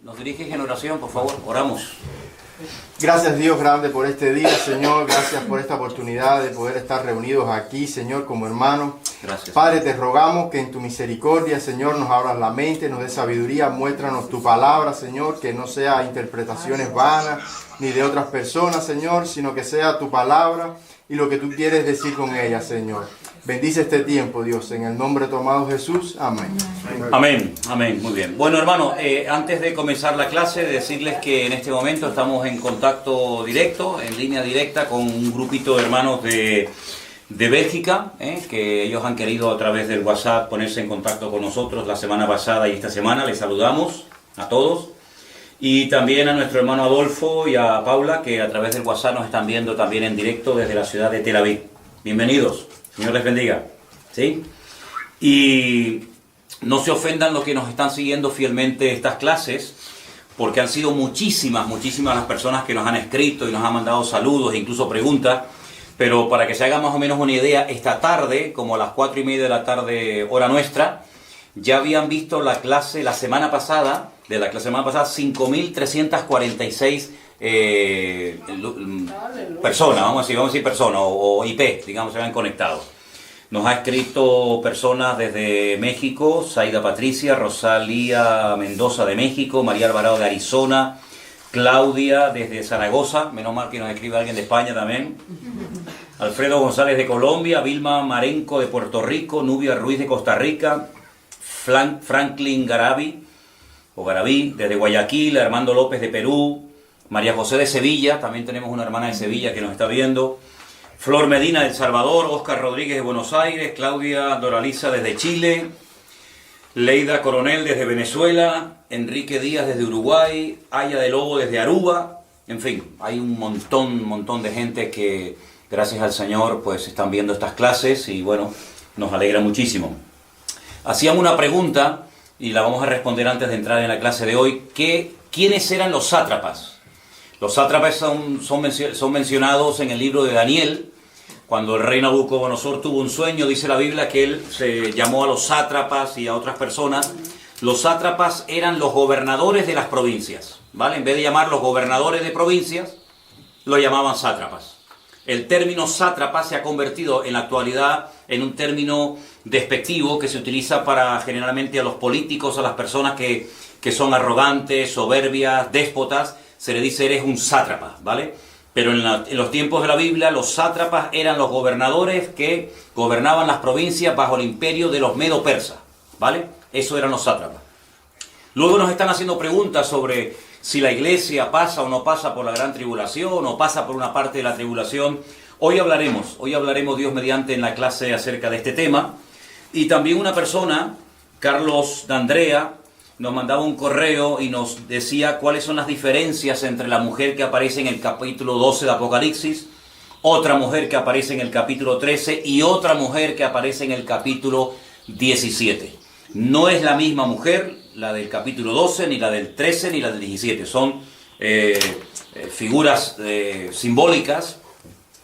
nos diriges en oración, por favor, oramos. Gracias Dios grande por este día, Señor. Gracias por esta oportunidad de poder estar reunidos aquí, Señor, como hermanos. Gracias. Padre, te rogamos que en tu misericordia, Señor, nos abras la mente, nos dé sabiduría, muéstranos tu palabra, Señor, que no sea interpretaciones vanas ni de otras personas, Señor, sino que sea tu palabra y lo que tú quieres decir con ella, Señor. Bendice este tiempo, Dios, en el nombre de tu amado Jesús. Amén. Amén, amén, muy bien. Bueno, hermano, antes de comenzar la clase, decirles que en este momento estamos en contacto directo, en línea directa, con un grupito de hermanos de Bélgica, que ellos han querido a través del WhatsApp ponerse en contacto con nosotros la semana pasada y esta semana. Les saludamos a todos. Y también a nuestro hermano Adolfo y a Paula, que a través del WhatsApp nos están viendo también en directo desde la ciudad de Tel Aviv. Bienvenidos. Señor les bendiga, ¿sí? Y no se ofendan los que nos están siguiendo fielmente estas clases, porque han sido muchísimas las personas que nos han escrito y nos han mandado saludos e incluso preguntas, pero para que se haga más o menos una idea, esta tarde, como a las 4:30 de la tarde, hora nuestra, ya habían visto la clase la semana pasada, 5.346 personas, vamos a decir personas, o IP, digamos, se habían conectado. Nos ha escrito personas desde México, Zaida Patricia, Rosalía Mendoza de México, María Alvarado de Arizona, Claudia desde Zaragoza, menos mal que nos escribe alguien de España también, Alfredo González de Colombia, Vilma Marenco de Puerto Rico, Nubia Ruiz de Costa Rica, Franklin Garaví desde Guayaquil, Armando López de Perú, María José de Sevilla, también tenemos una hermana de Sevilla que nos está viendo, Flor Medina de El Salvador, Óscar Rodríguez de Buenos Aires, Claudia Doraliza desde Chile, Leida Coronel desde Venezuela, Enrique Díaz desde Uruguay, Aya de Lobo desde Aruba, en fin, hay un montón de gente que gracias al Señor pues están viendo estas clases y bueno, nos alegra muchísimo. Hacíamos una pregunta y la vamos a responder antes de entrar en la clase de hoy, ¿quiénes eran los sátrapas? Los sátrapas son mencionados en el libro de Daniel. Cuando el rey Nabucodonosor tuvo un sueño, dice la Biblia que él se llamó a los sátrapas y a otras personas. Los sátrapas eran los gobernadores de las provincias, ¿vale? En vez de llamarlos gobernadores de provincias, lo llamaban sátrapas. El término sátrapa se ha convertido en la actualidad en un término despectivo que se utiliza para generalmente a los políticos, a las personas que son arrogantes, soberbias, déspotas. Se le dice eres un sátrapa, ¿vale? Pero en los tiempos de la Biblia, los sátrapas eran los gobernadores que gobernaban las provincias bajo el imperio de los medo-persas, ¿vale? Eso eran los sátrapas. Luego nos están haciendo preguntas sobre si la iglesia pasa o no pasa por la gran tribulación, o pasa por una parte de la tribulación. Hoy hablaremos Dios mediante en la clase acerca de este tema. Y también una persona, Carlos D'Andrea, nos mandaba un correo y nos decía cuáles son las diferencias entre la mujer que aparece en el capítulo 12 de Apocalipsis, otra mujer que aparece en el capítulo 13 y otra mujer que aparece en el capítulo 17. No es la misma mujer, la del capítulo 12, ni la del 13, ni la del 17. Son figuras simbólicas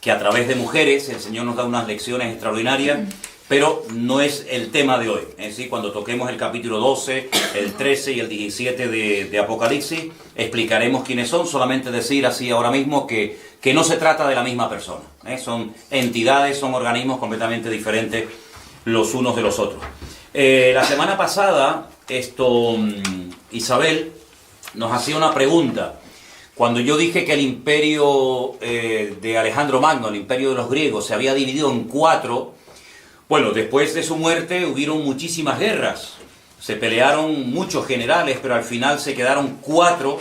que a través de mujeres el Señor nos da unas lecciones extraordinarias, pero no es el tema de hoy. Es decir, cuando toquemos el capítulo 12, el 13 y el 17 de Apocalipsis, explicaremos quiénes son. Solamente decir así ahora mismo que no se trata de la misma persona. Son entidades, son organismos completamente diferentes los unos de los otros. La semana pasada, Isabel nos hacía una pregunta. Cuando yo dije que el imperio de Alejandro Magno, el imperio de los griegos, se había dividido en 4, bueno, después de su muerte hubieron muchísimas guerras, se pelearon muchos generales, pero al final se quedaron 4,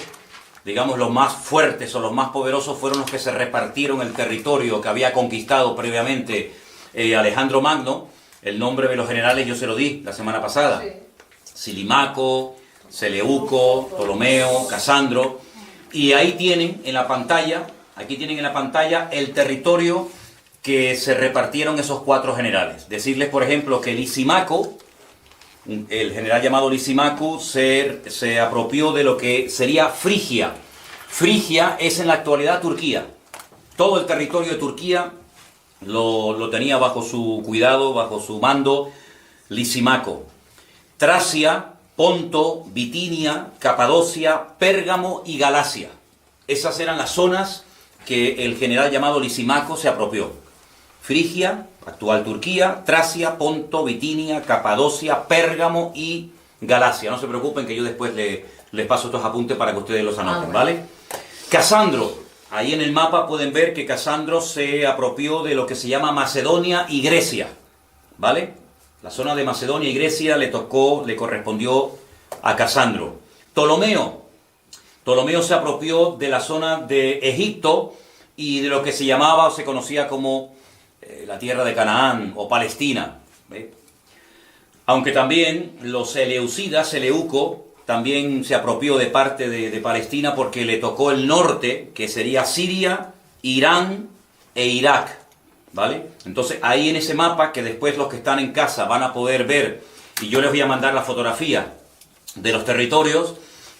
digamos los más fuertes o los más poderosos fueron los que se repartieron el territorio que había conquistado previamente Alejandro Magno. El nombre de los generales yo se lo di la semana pasada, sí. Silimaco, Seleuco, Ptolomeo, Casandro, y ahí tienen en la pantalla, el territorio que se repartieron esos 4 generales. Decirles, por ejemplo, que Lisimaco, el general llamado Lisimaco, se apropió de lo que sería Frigia. Frigia es en la actualidad Turquía. Todo el territorio de Turquía lo tenía bajo su cuidado, bajo su mando, Lisimaco. Tracia Ponto, Bitinia, Capadocia, Pérgamo y Galacia. Esas eran las zonas que el general llamado Lisimaco se apropió. Frigia, actual Turquía, Tracia, Ponto, Bitinia, Capadocia, Pérgamo y Galacia. No se preocupen que yo después les paso estos apuntes para que ustedes los anoten, ¿vale? Casandro, ahí en el mapa pueden ver que Casandro se apropió de lo que se llama Macedonia y Grecia, ¿vale? La zona de Macedonia y Grecia le correspondió a Casandro. Ptolomeo se apropió de la zona de Egipto y de lo que se llamaba o se conocía como la tierra de Canaán o Palestina, ¿ve? Aunque también los Seleucidas, Seleuco, también se apropió de parte de Palestina porque le tocó el norte, que sería Siria, Irán e Irak, ¿vale? Entonces ahí en ese mapa, que después los que están en casa van a poder ver, y yo les voy a mandar la fotografía de los territorios,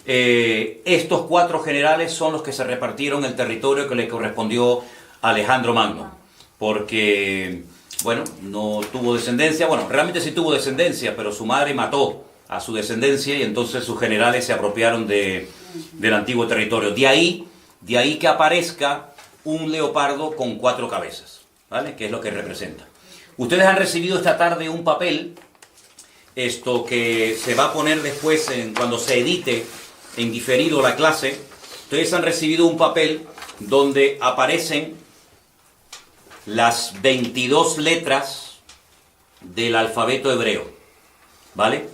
estos 4 generales son los que se repartieron el territorio que le correspondió a Alejandro Magno, porque, bueno, no tuvo descendencia, bueno, realmente sí tuvo descendencia, pero su madre mató a su descendencia y entonces sus generales se apropiaron del antiguo territorio. De ahí que aparezca un leopardo con 4 cabezas, ¿vale? Que es lo que representa. Ustedes han recibido esta tarde un papel, esto que se va a poner después cuando se edite en diferido la clase. Ustedes han recibido un papel donde aparecen las 22 letras del alfabeto hebreo, ¿vale?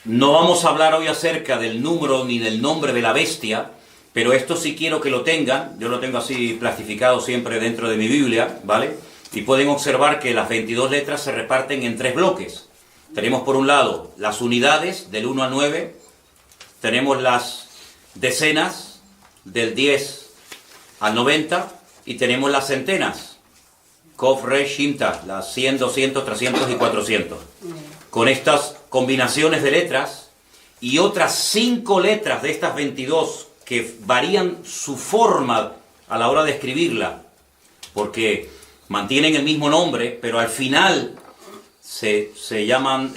No vamos a hablar hoy acerca del número ni del nombre de la bestia, pero esto sí quiero que lo tengan. Yo lo tengo así plastificado siempre dentro de mi Biblia, ¿vale? Y pueden observar que las 22 letras se reparten en 3 bloques. Tenemos por un lado las unidades del 1 al 9, tenemos las decenas del 10 al 90 y tenemos las centenas, Kov, Resh, Shinta, las 100, 200, 300 y 400. Con estas combinaciones de letras y otras 5 letras de estas 22 que varían su forma a la hora de escribirla, porque mantienen el mismo nombre, pero al final se llaman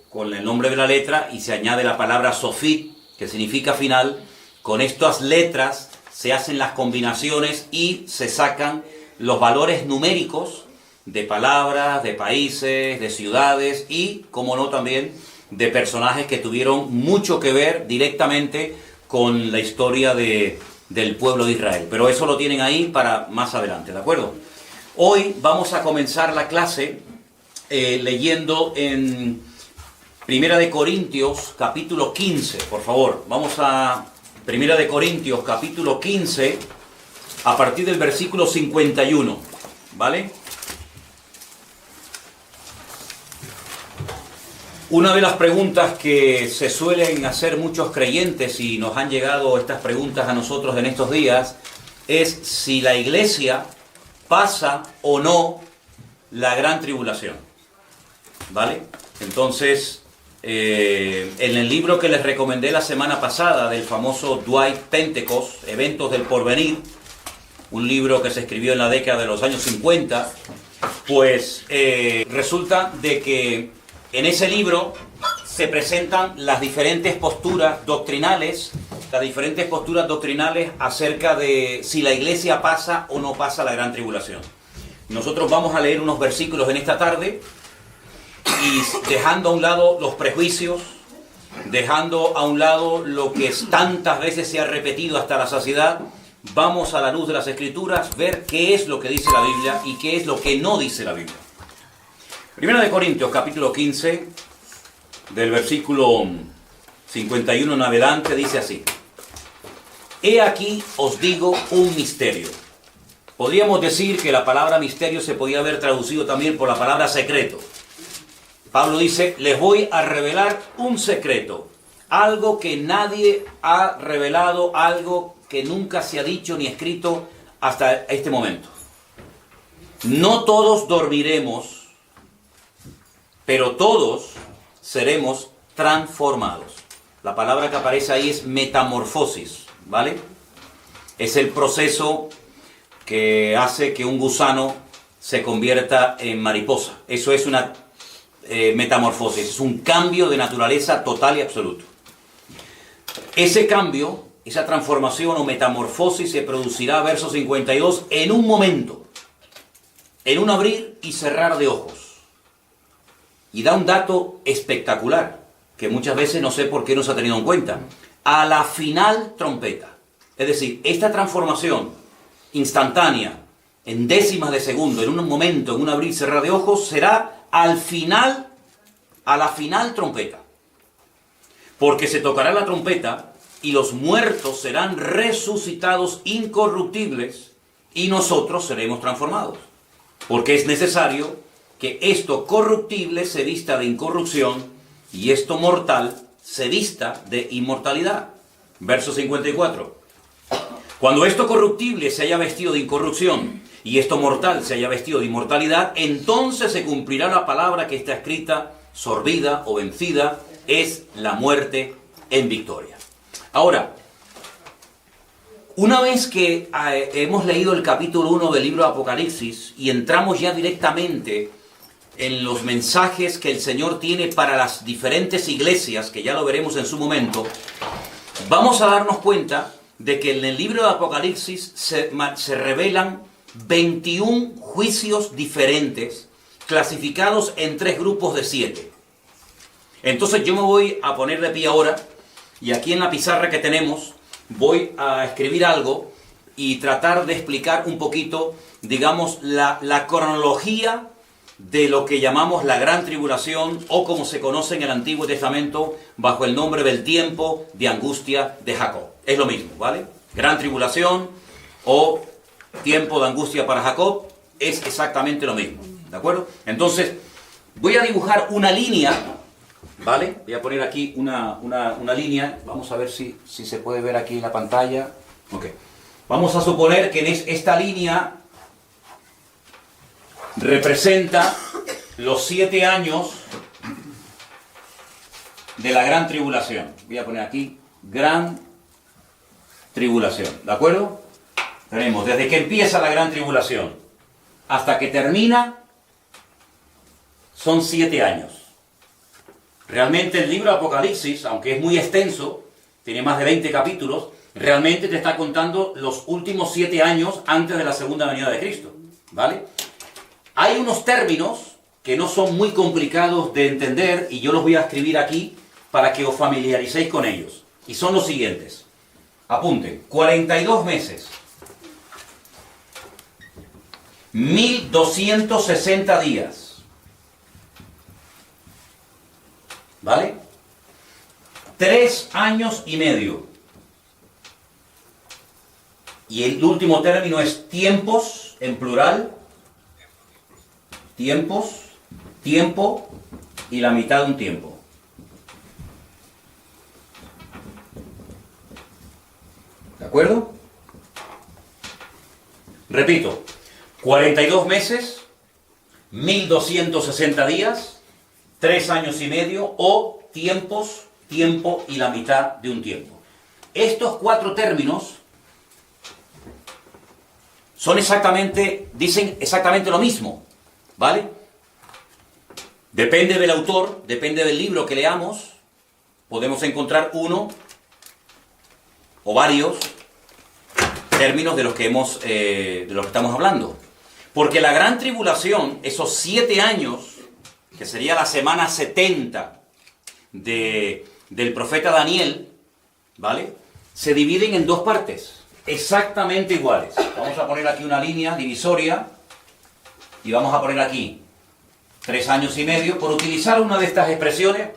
con el nombre de la letra y se añade la palabra Sofit, que significa final. Con estas letras se hacen las combinaciones y se sacan los valores numéricos de palabras, de países, de ciudades y, como no, también de personajes que tuvieron mucho que ver directamente con la historia del pueblo de Israel. Pero eso lo tienen ahí para más adelante, ¿de acuerdo? Hoy vamos a comenzar la clase leyendo en Primera de Corintios, capítulo 15, por favor. Vamos a Primera de Corintios, capítulo 15, a partir del versículo 51, ¿vale? Una de las preguntas que se suelen hacer muchos creyentes, y nos han llegado estas preguntas a nosotros en estos días, es si la iglesia pasa o no la gran tribulación, ¿vale? Entonces, en el libro que les recomendé la semana pasada del famoso Dwight Pentecost, Eventos del Porvenir, un libro que se escribió en la década de los años 50, pues resulta de que en ese libro se presentan las diferentes posturas doctrinales acerca de si la iglesia pasa o no pasa la gran tribulación. Nosotros vamos a leer unos versículos en esta tarde y dejando a un lado los prejuicios, dejando a un lado lo que tantas veces se ha repetido hasta la saciedad, vamos a la luz de las Escrituras ver qué es lo que dice la Biblia y qué es lo que no dice la Biblia. Primera de Corintios, capítulo 15, del versículo 51 en adelante, dice así: He aquí os digo un misterio. Podríamos decir que la palabra misterio se podía haber traducido también por la palabra secreto. Pablo dice, les voy a revelar un secreto, algo que nadie ha revelado, algo que nunca se ha dicho ni escrito hasta este momento. No todos dormiremos, pero todos seremos transformados. La palabra que aparece ahí es metamorfosis, ¿vale? Es el proceso que hace que un gusano se convierta en mariposa. Eso es metamorfosis, es un cambio de naturaleza total y absoluto. Ese cambio, esa transformación o metamorfosis se producirá, verso 52, en un momento, en un abrir y cerrar de ojos. Y da un dato espectacular, que muchas veces no sé por qué no se ha tenido en cuenta. A la final trompeta. Es decir, esta transformación instantánea, en décimas de segundo, en un momento, en un abrir y cerrar de ojos, será al final, a la final trompeta. Porque se tocará la trompeta y los muertos serán resucitados incorruptibles y nosotros seremos transformados. Porque es necesario que esto corruptible se vista de incorrupción y esto mortal se vista de inmortalidad. Verso 54. Cuando esto corruptible se haya vestido de incorrupción y esto mortal se haya vestido de inmortalidad, entonces se cumplirá la palabra que está escrita: sorbida o vencida es la muerte en victoria. Ahora, una vez que hemos leído el capítulo 1 del libro de Apocalipsis y entramos ya directamente en los mensajes que el Señor tiene para las diferentes iglesias, que ya lo veremos en su momento, vamos a darnos cuenta de que en el libro de Apocalipsis se revelan 21 juicios diferentes, clasificados en 3 grupos de 7. Entonces yo me voy a poner de pie ahora, y aquí en la pizarra que tenemos, voy a escribir algo y tratar de explicar un poquito, digamos, la cronología de lo que llamamos la Gran Tribulación, o como se conoce en el Antiguo Testamento bajo el nombre del tiempo de angustia de Jacob. Es lo mismo, ¿vale? Gran Tribulación o tiempo de angustia para Jacob es exactamente lo mismo, ¿de acuerdo? Entonces, voy a dibujar una línea, ¿vale? Voy a poner aquí una línea, vamos a ver si se puede ver aquí en la pantalla. Ok. Vamos a suponer que en esta línea representa los 7 años de la Gran Tribulación. Voy a poner aquí Gran Tribulación, ¿de acuerdo? Tenemos desde que empieza la Gran Tribulación hasta que termina, son 7 años. Realmente el libro de Apocalipsis, aunque es muy extenso, tiene más de 20 capítulos, realmente te está contando los últimos 7 años antes de la segunda venida de Cristo, ¿vale? Hay unos términos que no son muy complicados de entender y yo los voy a escribir aquí para que os familiaricéis con ellos. Y son los siguientes. Apunten. 42 meses. 1260 días. ¿Vale? 3 años y medio. Y el último término es tiempos, en plural. Tiempos, tiempo y la mitad de un tiempo. ¿De acuerdo? Repito, 42 meses, 1260 días, 3 años y medio o tiempos, tiempo y la mitad de un tiempo. Estos 4 términos dicen exactamente lo mismo. ¿Vale? Depende del autor, depende del libro que leamos, podemos encontrar uno o varios términos de los que estamos hablando. Porque la Gran Tribulación, esos 7 años, que sería la semana 70 del profeta Daniel, ¿vale? Se dividen en 2 partes, exactamente iguales. Vamos a poner aquí una línea divisoria. Y vamos a poner aquí 3 años y medio. Por utilizar una de estas expresiones,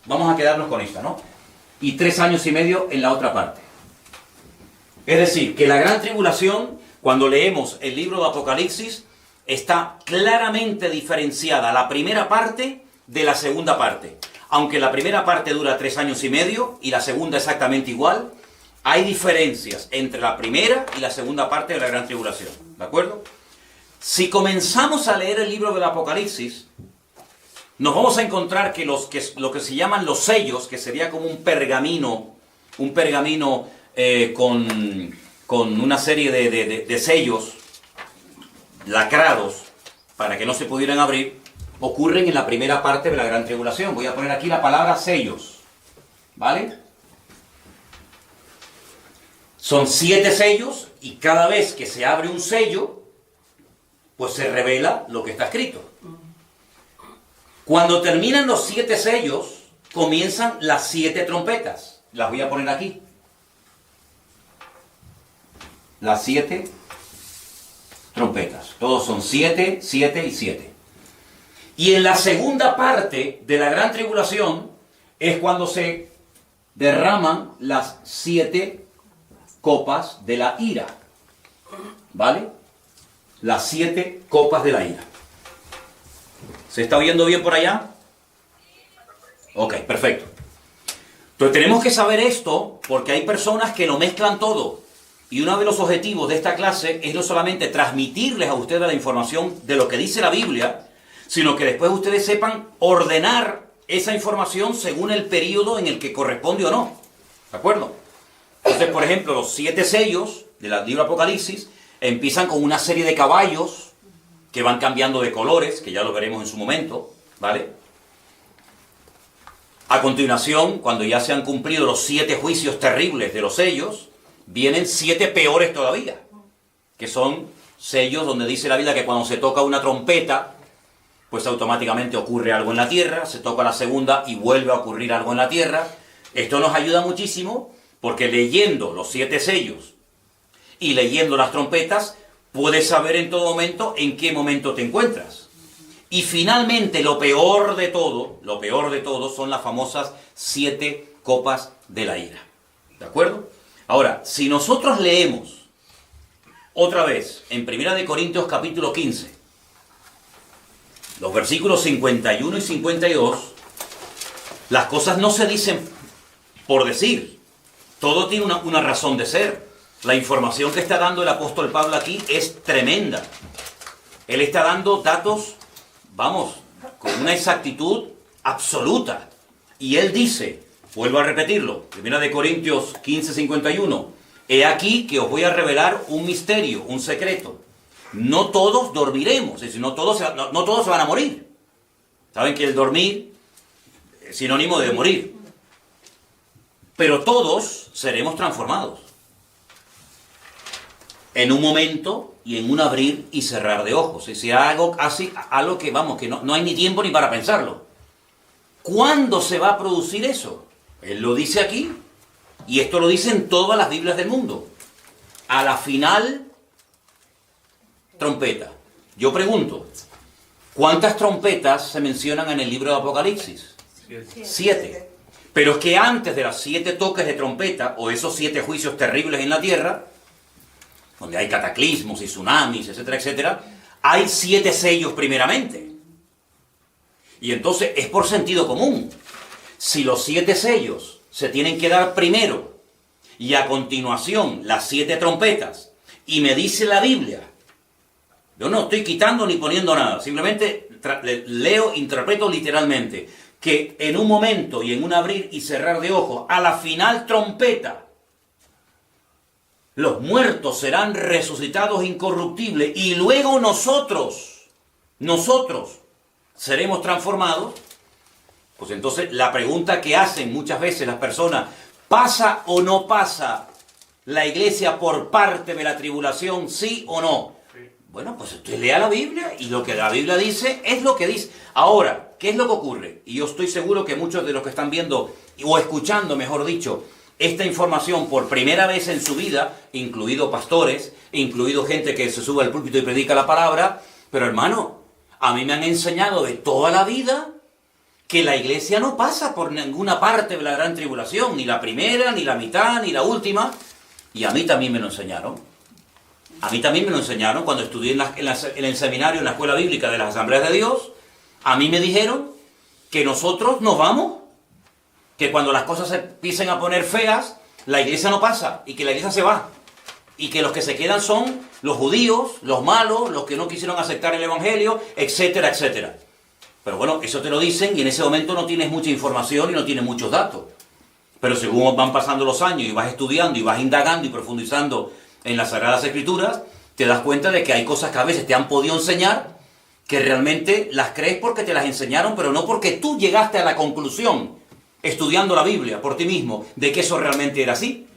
vamos a quedarnos con esta, ¿no? Y 3 años y medio en la otra parte. Es decir, que la Gran Tribulación, cuando leemos el libro de Apocalipsis, está claramente diferenciada la primera parte de la segunda parte. Aunque la primera parte dura 3 años y medio y la segunda exactamente igual, hay diferencias entre la primera y la segunda parte de la Gran Tribulación. ¿De acuerdo? Si comenzamos a leer el libro del Apocalipsis, nos vamos a encontrar que lo que se llaman los sellos, que sería como un pergamino con una serie de sellos lacrados para que no se pudieran abrir, ocurren en la primera parte de la gran tribulación. Voy a poner aquí la palabra sellos, ¿vale? Son 7 sellos y cada vez que se abre un sello, pues se revela lo que está escrito. Cuando terminan los 7 sellos, comienzan las 7 trompetas. Las voy a poner aquí. Las 7 trompetas. Todos son 7, 7 y 7. Y en la segunda parte de la gran tribulación es cuando se derraman las 7 copas de la ira. ¿Vale? Las 7 copas de la ira. ¿Se está oyendo bien por allá? Ok, perfecto. Entonces tenemos que saber esto porque hay personas que lo mezclan todo. Y uno de los objetivos de esta clase es no solamente transmitirles a ustedes la información de lo que dice la Biblia, sino que después ustedes sepan ordenar esa información según el periodo en el que corresponde o no. ¿De acuerdo? Entonces, por ejemplo, los 7 sellos del libro Apocalipsis empiezan con una serie de caballos que van cambiando de colores, que ya lo veremos en su momento, ¿vale? A continuación, cuando ya se han cumplido los 7 juicios terribles de los sellos, vienen 7 peores todavía, que son sellos donde dice la Biblia que cuando se toca una trompeta, pues automáticamente ocurre algo en la tierra, se toca la segunda y vuelve a ocurrir algo en la tierra. Esto nos ayuda muchísimo porque leyendo los 7 sellos y leyendo las trompetas, puedes saber en todo momento en qué momento te encuentras. Y finalmente, lo peor de todo son las famosas 7 copas de la ira. ¿De acuerdo? Ahora, si nosotros leemos otra vez en 1 Corintios capítulo 15, los versículos 51 y 52, las cosas no se dicen por decir. Todo tiene una razón de ser. La información que está dando el apóstol Pablo aquí es tremenda. Él está dando datos, vamos, con una exactitud absoluta. Y él dice, vuelvo a repetirlo, 1 Corintios 15, 51, he aquí que os voy a revelar un misterio, un secreto. No todos dormiremos, es decir, no todos se van a morir. Saben que el dormir es sinónimo de morir. Pero todos seremos transformados. En un momento y en un abrir y cerrar de ojos. Es decir, algo que, vamos, que no hay ni tiempo ni para pensarlo. ¿Cuándo se va a producir eso? Él lo dice aquí, y esto lo dicen todas las Biblias del mundo. A la final, trompeta. Yo pregunto, ¿cuántas trompetas se mencionan en el libro de Apocalipsis? 7. Pero es que antes de las 7 toques de trompeta, o esos 7 juicios terribles en la tierra, donde hay cataclismos y tsunamis, etcétera, etcétera, hay 7 sellos primeramente. Y entonces es por sentido común. Si los 7 sellos se tienen que dar primero, y a continuación las 7 trompetas, y me dice la Biblia, yo no estoy quitando ni poniendo nada, simplemente leo, interpreto literalmente, que en un momento y en un abrir y cerrar de ojos, a la final trompeta, los muertos serán resucitados incorruptibles y luego nosotros seremos transformados. Pues entonces la pregunta que hacen muchas veces las personas, ¿pasa o no pasa la iglesia por parte de la tribulación, sí o no? Sí. Bueno, pues usted lea la Biblia y lo que la Biblia dice es lo que dice. Ahora, ¿qué es lo que ocurre? Y yo estoy seguro que muchos de los que están viendo, o escuchando, mejor dicho, esta información por primera vez en su vida, incluido pastores, incluido gente que se sube al púlpito y predica la palabra, pero hermano, a mí me han enseñado de toda la vida que la iglesia no pasa por ninguna parte de la gran tribulación, ni la primera, ni la mitad, ni la última, y a mí también me lo enseñaron. A mí también me lo enseñaron cuando estudié en el seminario, en la escuela bíblica de las Asambleas de Dios. A mí me dijeron que nosotros nos vamos, que cuando las cosas se empiecen a poner feas, la iglesia no pasa y que la iglesia se va. Y que los que se quedan son los judíos, los malos, los que no quisieron aceptar el evangelio, etcétera, etcétera. Pero bueno, eso te lo dicen y en ese momento no tienes mucha información y no tienes muchos datos. Pero según van pasando los años y vas estudiando y vas indagando y profundizando en las Sagradas Escrituras, te das cuenta de que hay cosas que a veces te han podido enseñar, que realmente las crees porque te las enseñaron, pero no porque tú llegaste a la conclusión, estudiando la Biblia por ti mismo, de que eso realmente era así.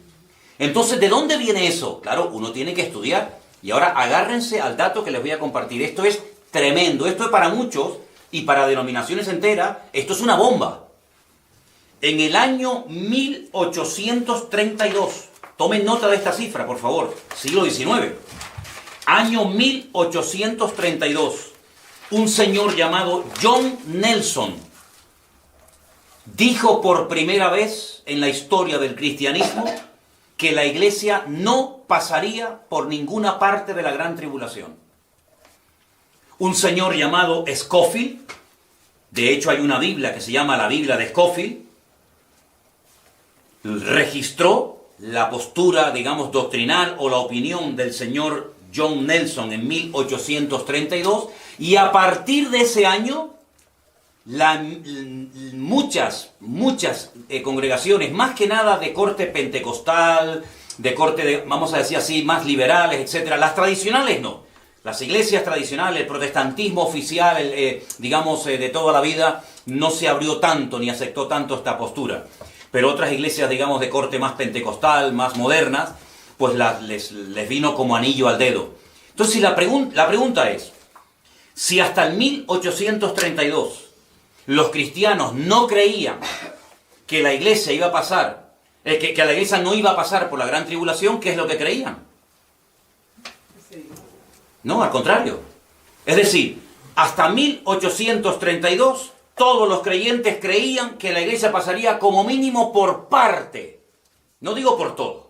Entonces, ¿de dónde viene eso? Claro, uno tiene que estudiar. Y ahora agárrense al dato que les voy a compartir. Esto es tremendo. Esto es para muchos y para denominaciones enteras. Esto es una bomba. En el año 1832, tomen nota de esta cifra, por favor, siglo XIX. Año 1832, un señor llamado John Nelson dijo por primera vez en la historia del cristianismo que la iglesia no pasaría por ninguna parte de la gran tribulación. Un señor llamado Scofield, de hecho hay una Biblia que se llama la Biblia de Scofield, registró la postura, digamos, doctrinal o la opinión del señor John Nelson en 1832, y a partir de ese año muchas congregaciones, más que nada de corte pentecostal, de corte, vamos a decir así, más liberales, etcétera. Las tradicionales no. Las iglesias tradicionales, el protestantismo oficial, digamos, de toda la vida, no se abrió tanto ni aceptó tanto esta postura. Pero otras iglesias, digamos, de corte más pentecostal, más modernas, pues les vino como anillo al dedo. Entonces, la pregunta es, si hasta el 1832 los cristianos no creían que la iglesia iba a pasar, que la iglesia no iba a pasar por la gran tribulación, ¿qué es lo que creían? No, al contrario. Es decir, hasta 1832 todos los creyentes creían que la iglesia pasaría como mínimo por parte, no digo por todo,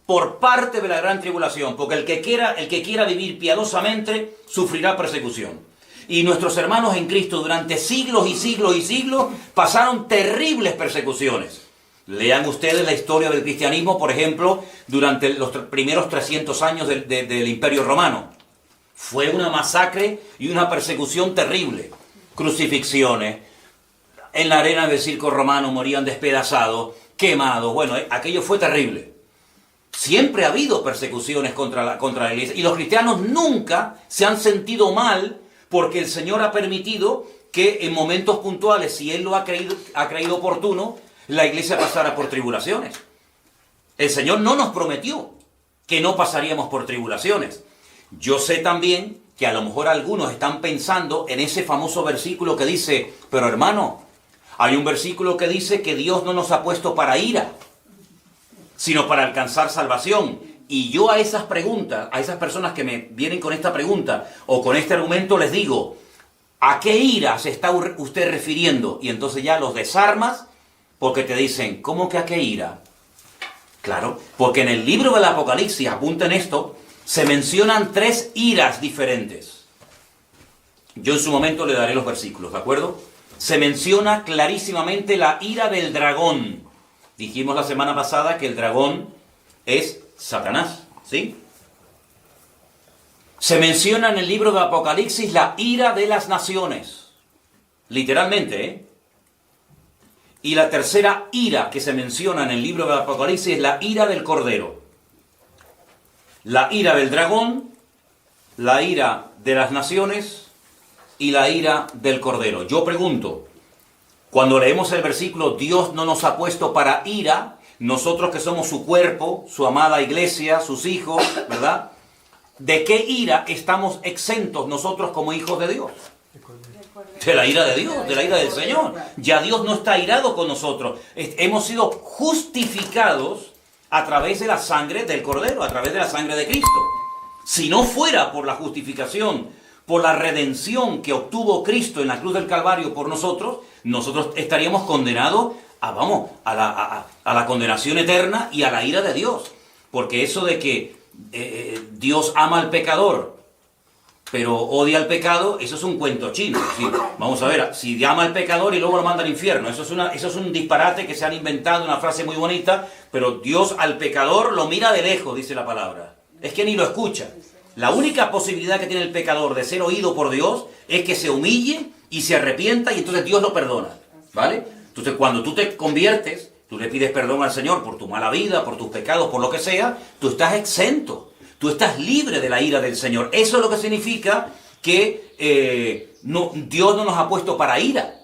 por parte de la gran tribulación, porque el que quiera vivir piadosamente sufrirá persecución. Y nuestros hermanos en Cristo durante siglos y siglos y siglos pasaron terribles persecuciones. Lean ustedes la historia del cristianismo, por ejemplo, durante los primeros 300 años del Imperio Romano. Fue una masacre y una persecución terrible. Crucifixiones, en la arena del circo romano morían despedazados, quemados. Bueno, aquello fue terrible. Siempre ha habido persecuciones contra la iglesia. Y los cristianos nunca se han sentido mal porque el Señor ha permitido que en momentos puntuales, si Él lo ha creído oportuno, la iglesia pasara por tribulaciones. El Señor no nos prometió que no pasaríamos por tribulaciones. Yo sé también que a lo mejor algunos están pensando en ese famoso versículo que dice, pero hermano, hay un versículo que dice que Dios no nos ha puesto para ira, sino para alcanzar salvación. Y yo a esas preguntas, a esas personas que me vienen con esta pregunta o con este argumento les digo, ¿a qué ira se está usted refiriendo? Y entonces ya los desarmas porque te dicen, ¿cómo que a qué ira? Claro, porque en el libro del Apocalipsis, apunten esto, se mencionan 3 iras diferentes. Yo en su momento le daré los versículos, ¿de acuerdo? Se menciona clarísimamente la ira del dragón. Dijimos la semana pasada que el dragón es Satanás, ¿sí? Se menciona en el libro de Apocalipsis la ira de las naciones. Literalmente, ¿eh? Y la tercera ira que se menciona en el libro de Apocalipsis es la ira del Cordero. La ira del dragón, la ira de las naciones y la ira del Cordero. Yo pregunto, cuando leemos el versículo, Dios no nos ha puesto para ira, nosotros que somos su cuerpo, su amada iglesia, sus hijos, ¿verdad? ¿De qué ira estamos exentos nosotros como hijos de Dios? De la ira de Dios, de la ira del Señor. Ya Dios no está airado con nosotros. Hemos sido justificados a través de la sangre del Cordero, a través de la sangre de Cristo. Si no fuera por la justificación, por la redención que obtuvo Cristo en la cruz del Calvario por nosotros, nosotros estaríamos condenados a la condenación eterna y a la ira de Dios. Porque eso de que Dios ama al pecador, pero odia al pecado, eso es un cuento chino. ¿Sí? Vamos a ver, si ama al pecador y luego lo manda al infierno, eso es un disparate que se han inventado, una frase muy bonita, pero Dios al pecador lo mira de lejos, dice la palabra. Es que ni lo escucha. La única posibilidad que tiene el pecador de ser oído por Dios es que se humille y se arrepienta y entonces Dios lo perdona, ¿vale? Entonces cuando tú te conviertes, tú le pides perdón al Señor por tu mala vida, por tus pecados, por lo que sea, tú estás exento. Tú estás libre de la ira del Señor. Eso es lo que significa que Dios no nos ha puesto para ira.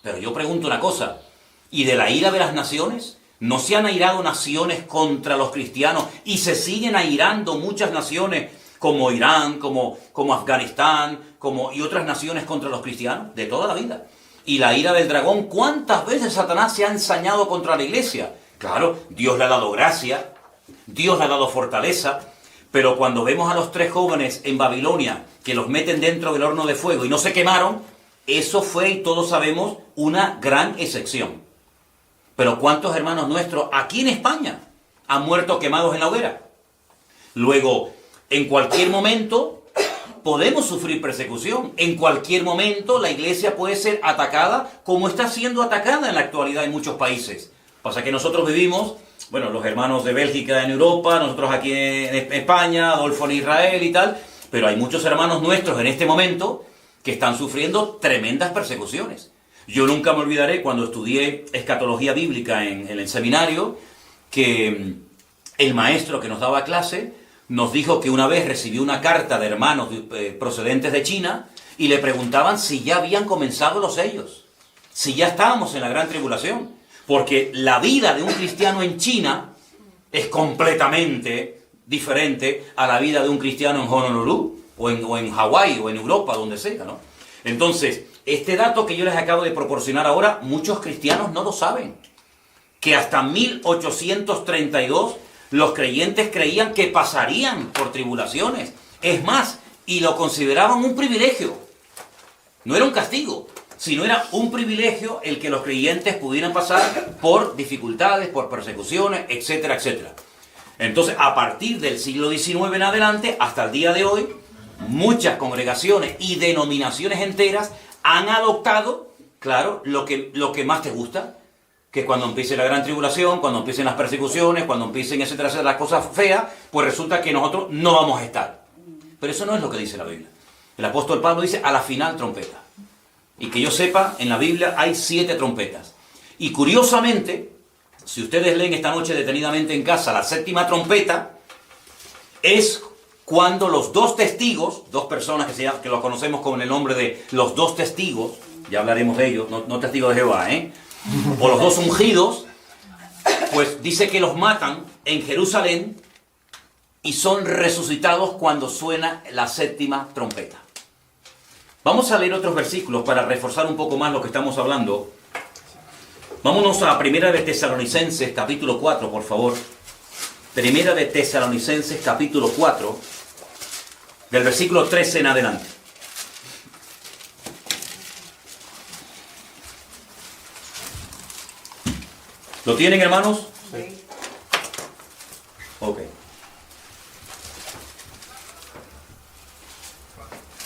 Pero yo pregunto una cosa, ¿y de la ira de las naciones? ¿No se han airado naciones contra los cristianos y se siguen airando muchas naciones como Irán, como Afganistán, y otras naciones contra los cristianos? De toda la vida. Y la ira del dragón, ¿cuántas veces Satanás se ha ensañado contra la iglesia? Claro, Dios le ha dado gracia, Dios le ha dado fortaleza, pero cuando vemos a los 3 jóvenes en Babilonia que los meten dentro del horno de fuego y no se quemaron, eso fue, y todos sabemos, una gran excepción. Pero ¿cuántos hermanos nuestros aquí en España han muerto quemados en la hoguera? Luego, en cualquier momento podemos sufrir persecución. En cualquier momento la iglesia puede ser atacada, como está siendo atacada en la actualidad en muchos países. Pasa que nosotros vivimos, bueno, los hermanos de Bélgica en Europa, nosotros aquí en España, Adolfo en Israel y tal, pero hay muchos hermanos nuestros en este momento que están sufriendo tremendas persecuciones. Yo nunca me olvidaré cuando estudié escatología bíblica en el seminario, que el maestro que nos daba clase nos dijo que una vez recibió una carta de hermanos procedentes de China y le preguntaban si ya habían comenzado los sellos, si ya estábamos en la gran tribulación, porque la vida de un cristiano en China es completamente diferente a la vida de un cristiano en Honolulu o en Hawái o en Europa, donde sea, ¿no? Entonces, este dato que yo les acabo de proporcionar ahora, muchos cristianos no lo saben, que hasta 1832 los creyentes creían que pasarían por tribulaciones. Es más, y lo consideraban un privilegio. No era un castigo, sino era un privilegio el que los creyentes pudieran pasar por dificultades, por persecuciones, etcétera, etcétera. Entonces, a partir del siglo XIX en adelante, hasta el día de hoy, muchas congregaciones y denominaciones enteras han adoptado, claro, lo que más te gusta, que cuando empiece la gran tribulación, cuando empiecen las persecuciones, cuando empiecen, etcétera, etcétera, las cosas feas, pues resulta que nosotros no vamos a estar. Pero eso no es lo que dice la Biblia. El apóstol Pablo dice, a la final trompeta. Y que yo sepa, en la Biblia hay 7 trompetas. Y curiosamente, si ustedes leen esta noche detenidamente en casa, la 7ª trompeta es cuando los 2 testigos, 2 personas que los conocemos con el nombre de los 2 testigos, ya hablaremos de ellos, no testigos de Jehová, o los 2 ungidos, pues dice que los matan en Jerusalén y son resucitados cuando suena la 7ª trompeta. Vamos a leer otros versículos para reforzar un poco más lo que estamos hablando. Vámonos a Primera de Tesalonicenses, capítulo 4, por favor. Primera de Tesalonicenses, capítulo 4, del versículo 13 en adelante. ¿Lo tienen, hermanos? Sí. Ok.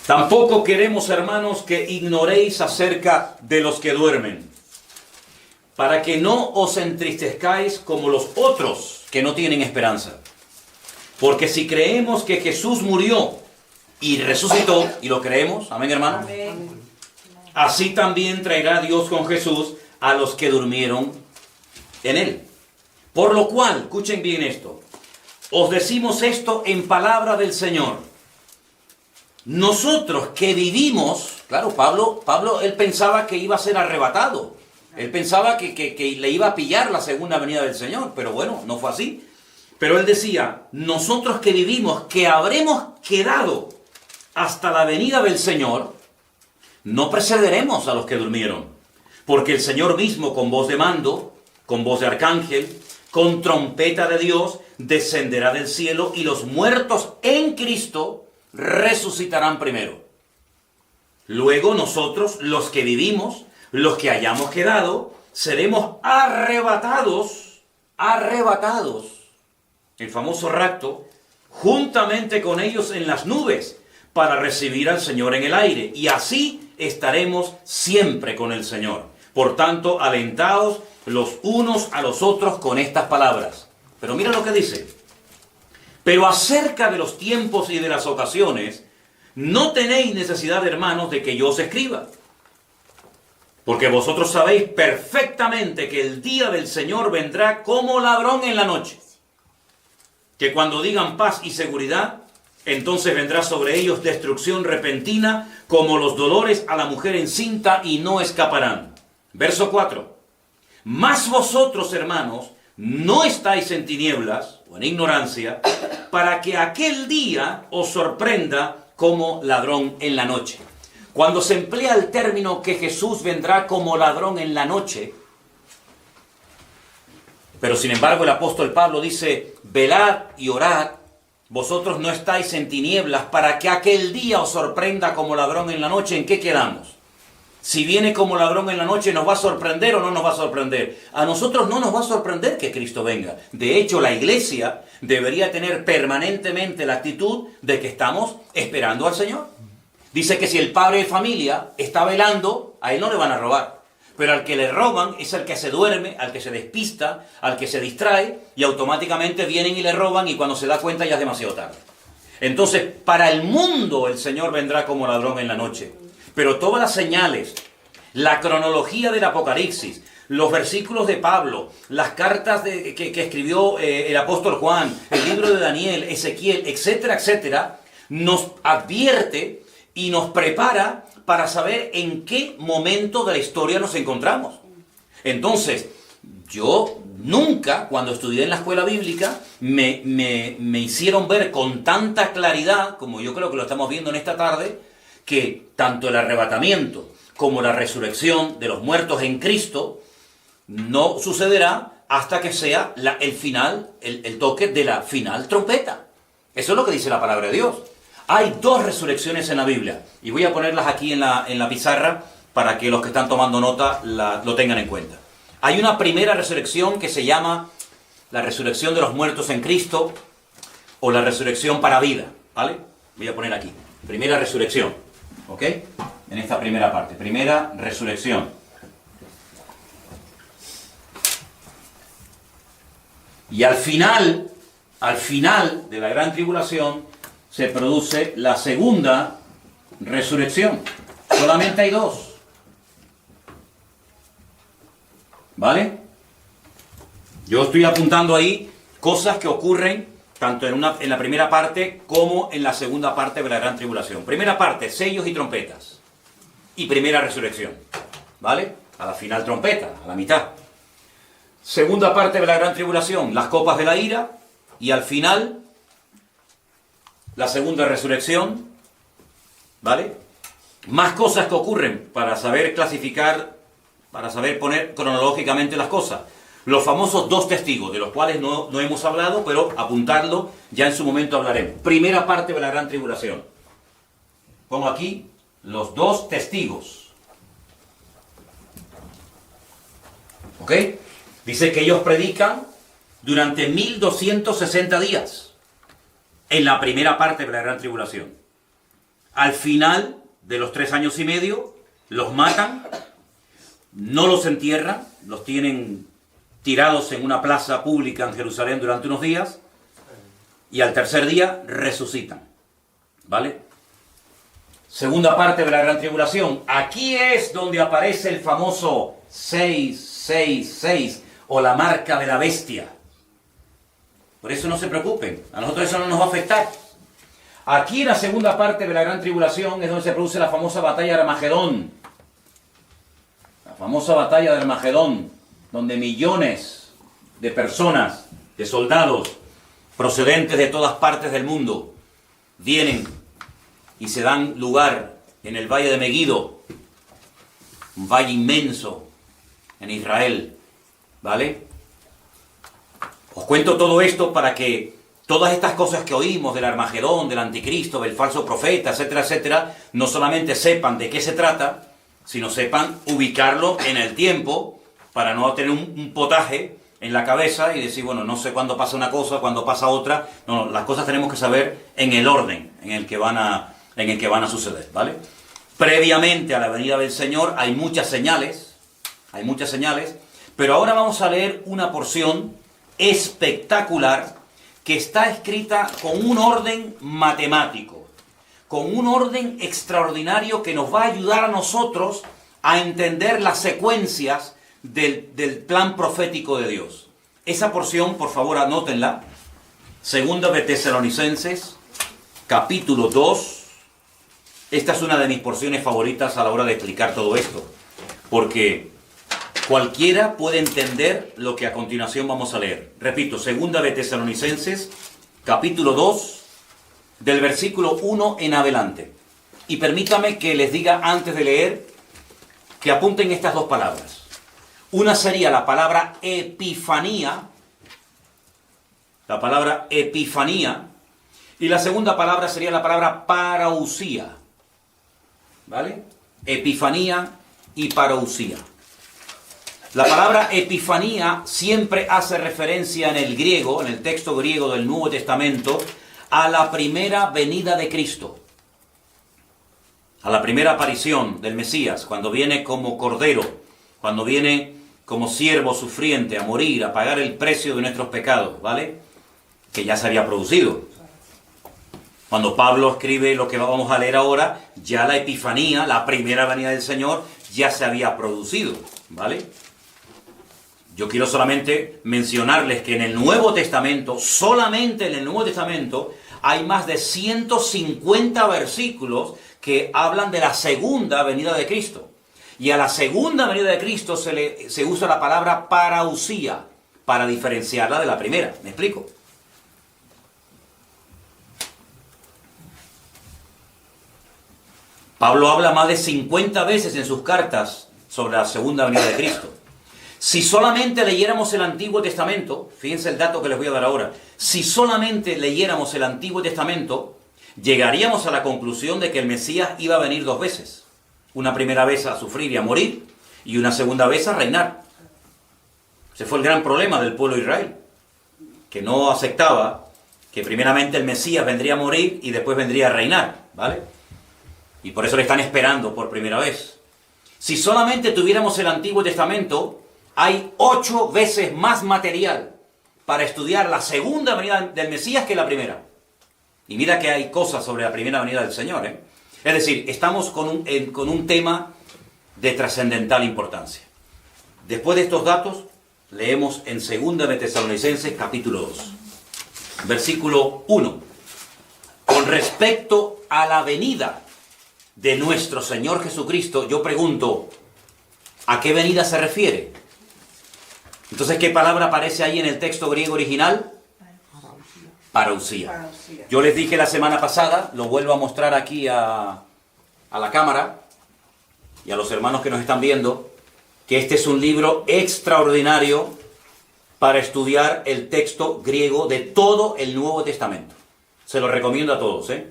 Tampoco queremos, hermanos, que ignoréis acerca de los que duermen, para que no os entristezcáis como los otros que no tienen esperanza. Porque si creemos que Jesús murió y resucitó, y lo creemos, amén, hermano, Amén. así también traerá Dios con Jesús a los que durmieron en él. Por lo cual, escuchen bien esto, os decimos esto en palabra del Señor. Nosotros que vivimos, claro, Pablo él pensaba que iba a ser arrebatado. Él pensaba que le iba a pillar la segunda venida del Señor, pero bueno, no fue así. Pero él decía, nosotros que vivimos, que habremos quedado hasta la venida del Señor, no precederemos a los que durmieron. Porque el Señor mismo, con voz de mando, con voz de arcángel, con trompeta de Dios, descenderá del cielo y los muertos en Cristo resucitarán primero. Luego nosotros, los que vivimos, los que hayamos quedado, seremos arrebatados, el famoso rapto, juntamente con ellos en las nubes, para recibir al Señor en el aire, y así estaremos siempre con el Señor. Por tanto, alentaos los unos a los otros con estas palabras. Pero mira lo que dice. Pero acerca de los tiempos y de las ocasiones, no tenéis necesidad, hermanos, de que yo os escriba. Porque vosotros sabéis perfectamente que el día del Señor vendrá como ladrón en la noche. Que cuando digan paz y seguridad, Entonces vendrá sobre ellos destrucción repentina, como los dolores a la mujer encinta, y no escaparán. Verso 4. Mas vosotros, hermanos, no estáis en tinieblas o en ignorancia, para que aquel día os sorprenda como ladrón en la noche. Cuando se emplea el término que Jesús vendrá como ladrón en la noche, pero sin embargo el apóstol Pablo dice, velad y orad, vosotros no estáis en tinieblas, para que aquel día os sorprenda como ladrón en la noche. ¿En qué quedamos? Si viene como ladrón en la noche, ¿nos va a sorprender o no nos va a sorprender? A nosotros no nos va a sorprender que Cristo venga. De hecho, la iglesia debería tener permanentemente la actitud de que estamos esperando al Señor. Dice que si el padre de familia está velando, a él no le van a robar. Pero al que le roban es al que se duerme, al que se despista, al que se distrae, y automáticamente vienen y le roban, y cuando se da cuenta ya es demasiado tarde. Entonces, para el mundo el Señor vendrá como ladrón en la noche. Pero todas las señales, la cronología del Apocalipsis, los versículos de Pablo, las cartas que escribió el apóstol Juan, el libro de Daniel, Ezequiel, etcétera, etcétera, nos advierte y nos prepara para saber en qué momento de la historia nos encontramos. Entonces, yo nunca, cuando estudié en la escuela bíblica, me hicieron ver con tanta claridad, como yo creo que lo estamos viendo en esta tarde, que tanto el arrebatamiento como la resurrección de los muertos en Cristo no sucederá hasta que sea el final, el toque de la final trompeta. Eso es lo que dice la palabra de Dios. Hay dos resurrecciones en la Biblia, y voy a ponerlas aquí en la pizarra para que los que están tomando nota lo tengan en cuenta. Hay una primera resurrección que se llama la resurrección de los muertos en Cristo, o la resurrección para vida, ¿vale? Voy a poner aquí, primera resurrección. ¿Ok? En esta primera parte. Primera resurrección. Y al final de la gran tribulación, se produce la segunda resurrección. Solamente hay dos. ¿Vale? Yo estoy apuntando ahí cosas que ocurren tanto en la primera parte como en la segunda parte de la gran tribulación. Primera parte, sellos y trompetas. Y primera resurrección. ¿Vale? A la final trompeta, a la mitad. Segunda parte de la gran tribulación, las copas de la ira. Y al final, la segunda resurrección. ¿Vale? Más cosas que ocurren para saber clasificar, para saber poner cronológicamente las cosas. Los famosos dos testigos, de los cuales no hemos hablado, pero apuntarlo, ya en su momento hablaremos. Primera parte de la gran tribulación. Pongo aquí los dos testigos. ¿Ok? Dice que ellos predican durante 1260 días en la primera parte de la gran tribulación. Al final de los 3 años y medio, los matan, no los entierran, los tienen tirados en una plaza pública en Jerusalén durante unos días, y al tercer día resucitan. ¿Vale? Segunda parte de la gran tribulación. Aquí es donde aparece el famoso 666, o la marca de la bestia. Por eso no se preocupen, a nosotros eso no nos va a afectar. Aquí en la segunda parte de la gran tribulación es donde se produce la famosa batalla de Armagedón. La famosa batalla de Armagedón, donde millones de personas, de soldados, procedentes de todas partes del mundo, vienen y se dan lugar en el valle de Megiddo, un valle inmenso en Israel, ¿vale? Os cuento todo esto para que todas estas cosas que oímos del Armagedón, del anticristo, del falso profeta, etcétera, etcétera, no solamente sepan de qué se trata, sino sepan ubicarlo en el tiempo, para no tener un potaje en la cabeza y decir, bueno, no sé cuándo pasa una cosa, cuándo pasa otra. No, las cosas tenemos que saber en el orden en el que van a suceder, ¿vale? Previamente a la venida del Señor hay muchas señales, pero ahora vamos a leer una porción espectacular que está escrita con un orden matemático, con un orden extraordinario que nos va a ayudar a nosotros a entender las secuencias del plan profético de Dios. Esa porción, por favor, anótenla. Segunda de Tesalonicenses, capítulo 2. Esta es una de mis porciones favoritas a la hora de explicar todo esto, porque cualquiera puede entender lo que a continuación vamos a leer. Repito, segunda de Tesalonicenses, capítulo 2, del versículo 1 en adelante. Y permítame que les diga antes de leer, que apunten estas dos palabras. Una sería la palabra epifanía, y la segunda palabra sería la palabra parausía. ¿Vale? Epifanía y parausía. La palabra epifanía siempre hace referencia en el griego, en el texto griego del Nuevo Testamento, a la primera venida de Cristo. A la primera aparición del Mesías, cuando viene como cordero, cuando viene como siervo sufriente a morir, a pagar el precio de nuestros pecados, ¿vale? Que ya se había producido. Cuando Pablo escribe lo que vamos a leer ahora, ya la epifanía, la primera venida del Señor, ya se había producido, ¿vale? Yo quiero solamente mencionarles que en el Nuevo Testamento, solamente en el Nuevo Testamento, hay más de 150 versículos que hablan de la segunda venida de Cristo. Y a la segunda venida de Cristo se usa la palabra parausía, para diferenciarla de la primera. ¿Me explico? Pablo habla más de 50 veces en sus cartas sobre la segunda venida de Cristo. Si solamente leyéramos el Antiguo Testamento, fíjense el dato que les voy a dar ahora, si solamente leyéramos el Antiguo Testamento, llegaríamos a la conclusión de que el Mesías iba a venir dos veces. Una primera vez a sufrir y a morir, y una segunda vez a reinar. Ese fue el gran problema del pueblo de Israel, que no aceptaba que primeramente el Mesías vendría a morir y después vendría a reinar, ¿vale? Y por eso le están esperando por primera vez. Si solamente tuviéramos el Antiguo Testamento, hay 8 veces más material para estudiar la segunda venida del Mesías que la primera. Y mira que hay cosas sobre la primera venida del Señor, ¿eh? Es decir, estamos con un tema de trascendental importancia. Después de estos datos, leemos en 2 de Tesalonicenses, capítulo 2, versículo 1. Con respecto a la venida de nuestro Señor Jesucristo, yo pregunto, ¿a qué venida se refiere? Entonces, ¿qué palabra aparece ahí en el texto griego original? Parausía. Yo les dije la semana pasada, lo vuelvo a mostrar aquí a la cámara y a los hermanos que nos están viendo, que este es un libro extraordinario para estudiar el texto griego de todo el Nuevo Testamento. Se lo recomiendo a todos, ¿eh?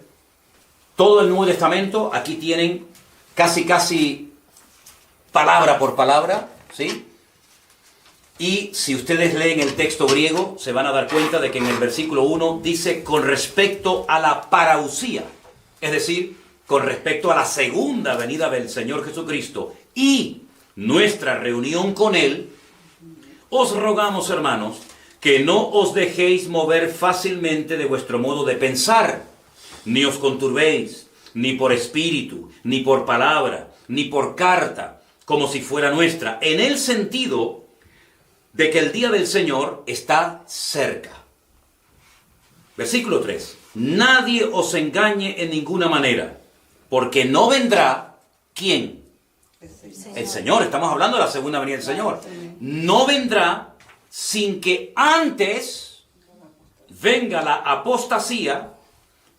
Todo el Nuevo Testamento, aquí tienen casi palabra por palabra, ¿sí? Y si ustedes leen el texto griego, se van a dar cuenta de que en el versículo 1 dice con respecto a la parausía, es decir, con respecto a la segunda venida del Señor Jesucristo y nuestra reunión con Él, os rogamos, hermanos, que no os dejéis mover fácilmente de vuestro modo de pensar, ni os conturbéis, ni por espíritu, ni por palabra, ni por carta, como si fuera nuestra, en el sentido de que el día del Señor está cerca. Versículo 3. Nadie os engañe en ninguna manera, porque no vendrá, ¿quién? El Señor. Estamos hablando de la segunda venida del Señor. No vendrá sin que antes venga la apostasía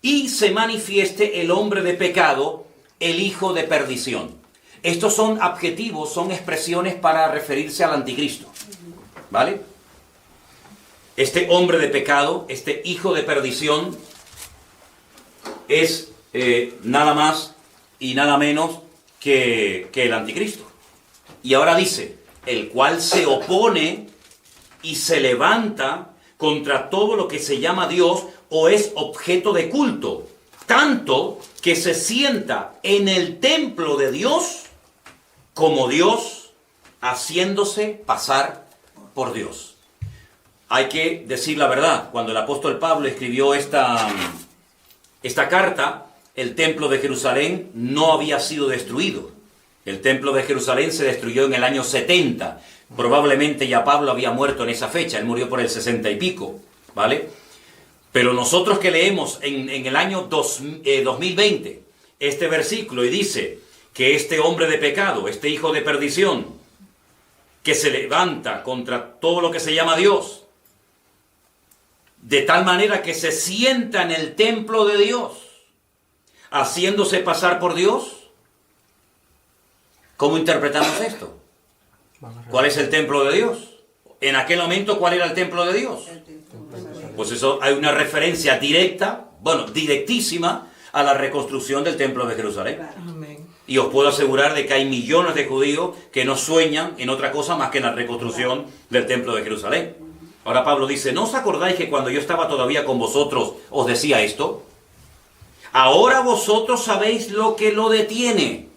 y se manifieste el hombre de pecado, el hijo de perdición. Estos son adjetivos, son expresiones para referirse al anticristo. ¿Vale? Este hombre de pecado, este hijo de perdición, es nada más y nada menos que el anticristo. Y ahora dice, el cual se opone y se levanta contra todo lo que se llama Dios o es objeto de culto, tanto que se sienta en el templo de Dios como Dios, haciéndose pasar por Dios. Hay que decir la verdad, cuando el apóstol Pablo escribió esta carta, el templo de Jerusalén no había sido destruido. El templo de Jerusalén se destruyó en el año 70. Probablemente ya Pablo había muerto en esa fecha, él murió por el 60 y pico, ¿vale? Pero nosotros que leemos en el año 2020 este versículo y dice que este hombre de pecado, este hijo de perdición, que se levanta contra todo lo que se llama Dios, de tal manera que se sienta en el templo de Dios, haciéndose pasar por Dios. ¿Cómo interpretamos esto? ¿Cuál es el templo de Dios? En aquel momento, ¿cuál era el templo de Dios? Pues eso, hay una referencia directa, bueno, directísima, a la reconstrucción del templo de Jerusalén. Amén. Y os puedo asegurar de que hay millones de judíos que no sueñan en otra cosa más que en la reconstrucción del templo de Jerusalén. Ahora Pablo dice, ¿no os acordáis que cuando yo estaba todavía con vosotros os decía esto? Ahora vosotros sabéis lo que lo detiene,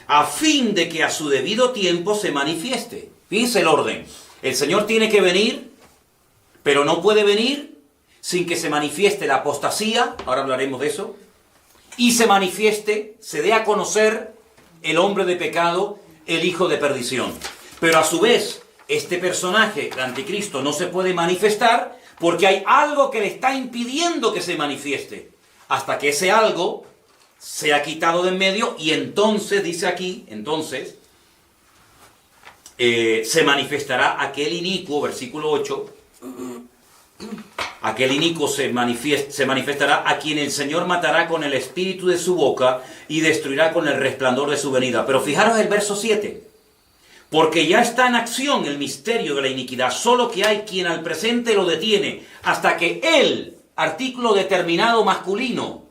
a fin de que a su debido tiempo se manifieste. Fíjense el orden. El Señor tiene que venir, pero no puede venir sin que se manifieste la apostasía, ahora hablaremos de eso, y se manifieste, se dé a conocer el hombre de pecado, el hijo de perdición. Pero a su vez, este personaje, el anticristo, no se puede manifestar porque hay algo que le está impidiendo que se manifieste, hasta que ese algo sea quitado de en medio, y entonces, dice aquí, entonces, se manifestará aquel inicuo, versículo 8, aquel inicuo se manifestará a quien el Señor matará con el espíritu de su boca y destruirá con el resplandor de su venida. Pero fijaros el verso 7. Porque ya está en acción el misterio de la iniquidad, solo que hay quien al presente lo detiene, hasta que él, artículo determinado masculino,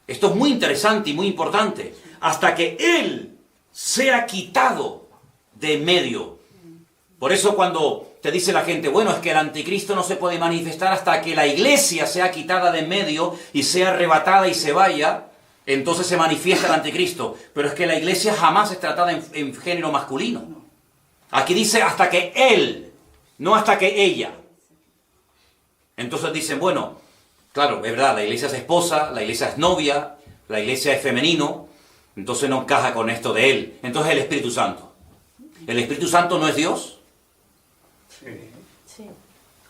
esto es muy interesante y muy importante, hasta que él sea quitado de en medio. Por eso cuando te dice la gente, bueno, es que el anticristo no se puede manifestar hasta que la iglesia sea quitada de en medio y sea arrebatada y se vaya, entonces se manifiesta el anticristo. Pero es que la iglesia jamás es tratada en género masculino. Aquí dice hasta que él, no hasta que ella. Entonces dicen, bueno, claro, es verdad, la iglesia es esposa, la iglesia es novia, la iglesia es femenino, entonces no encaja con esto de él. Entonces el Espíritu Santo. ¿El Espíritu Santo no es Dios? Sí,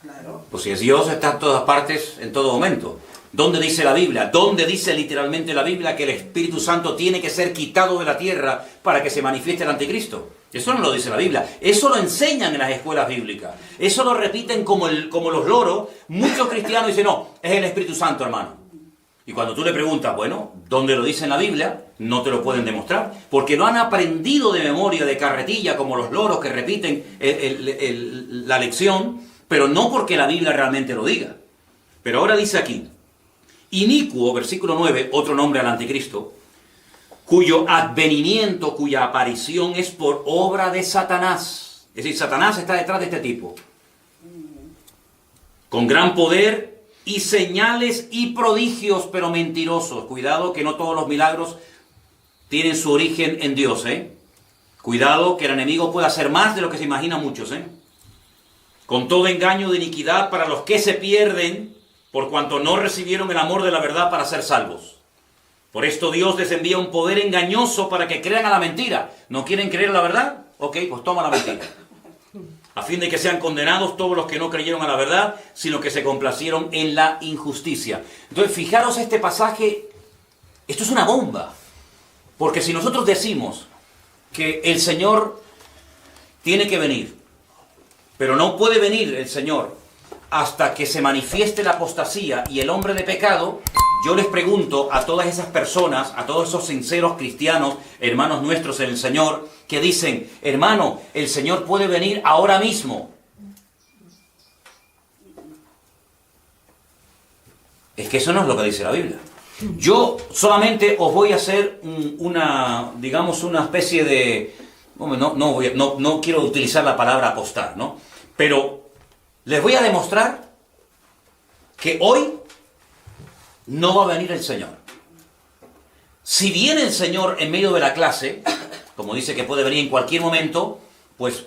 claro. Pues si es Dios, está en todas partes, en todo momento. ¿Dónde dice la Biblia? ¿Dónde dice literalmente la Biblia que el Espíritu Santo tiene que ser quitado de la tierra para que se manifieste el anticristo? Eso no lo dice la Biblia. Eso lo enseñan en las escuelas bíblicas. Eso lo repiten como los loros. Muchos cristianos dicen, no, es el Espíritu Santo, hermano. Y cuando tú le preguntas, bueno, ¿dónde lo dice en la Biblia? No te lo pueden demostrar. Porque no han aprendido de memoria, de carretilla, como los loros que repiten la lección, pero no porque la Biblia realmente lo diga. Pero ahora dice aquí, inicuo, versículo 9, otro nombre al anticristo, cuyo advenimiento, cuya aparición es por obra de Satanás. Es decir, Satanás está detrás de este tipo. Con gran poder y señales y prodigios, pero mentirosos. Cuidado que no todos los milagros tienen su origen en Dios, ¿eh? Cuidado que el enemigo pueda hacer más de lo que se imaginan muchos, ¿eh? Con todo engaño de iniquidad para los que se pierden, por cuanto no recibieron el amor de la verdad para ser salvos. Por esto Dios les envía un poder engañoso para que crean a la mentira. ¿No quieren creer a la verdad? Ok, pues toma la mentira. A fin de que sean condenados todos los que no creyeron a la verdad, sino que se complacieron en la injusticia. Entonces, fijaros este pasaje, esto es una bomba. Porque si nosotros decimos que el Señor tiene que venir, pero no puede venir el Señor hasta que se manifieste la apostasía y el hombre de pecado, yo les pregunto a todas esas personas, a todos esos sinceros cristianos, hermanos nuestros en el Señor, que dicen, hermano, el Señor puede venir ahora mismo. Es que eso no es lo que dice la Biblia. Yo solamente os voy a hacer digamos, una especie de... No quiero utilizar la palabra apostar, ¿no? Pero les voy a demostrar que hoy no va a venir el Señor. Si viene el Señor en medio de la clase, como dice que puede venir en cualquier momento, pues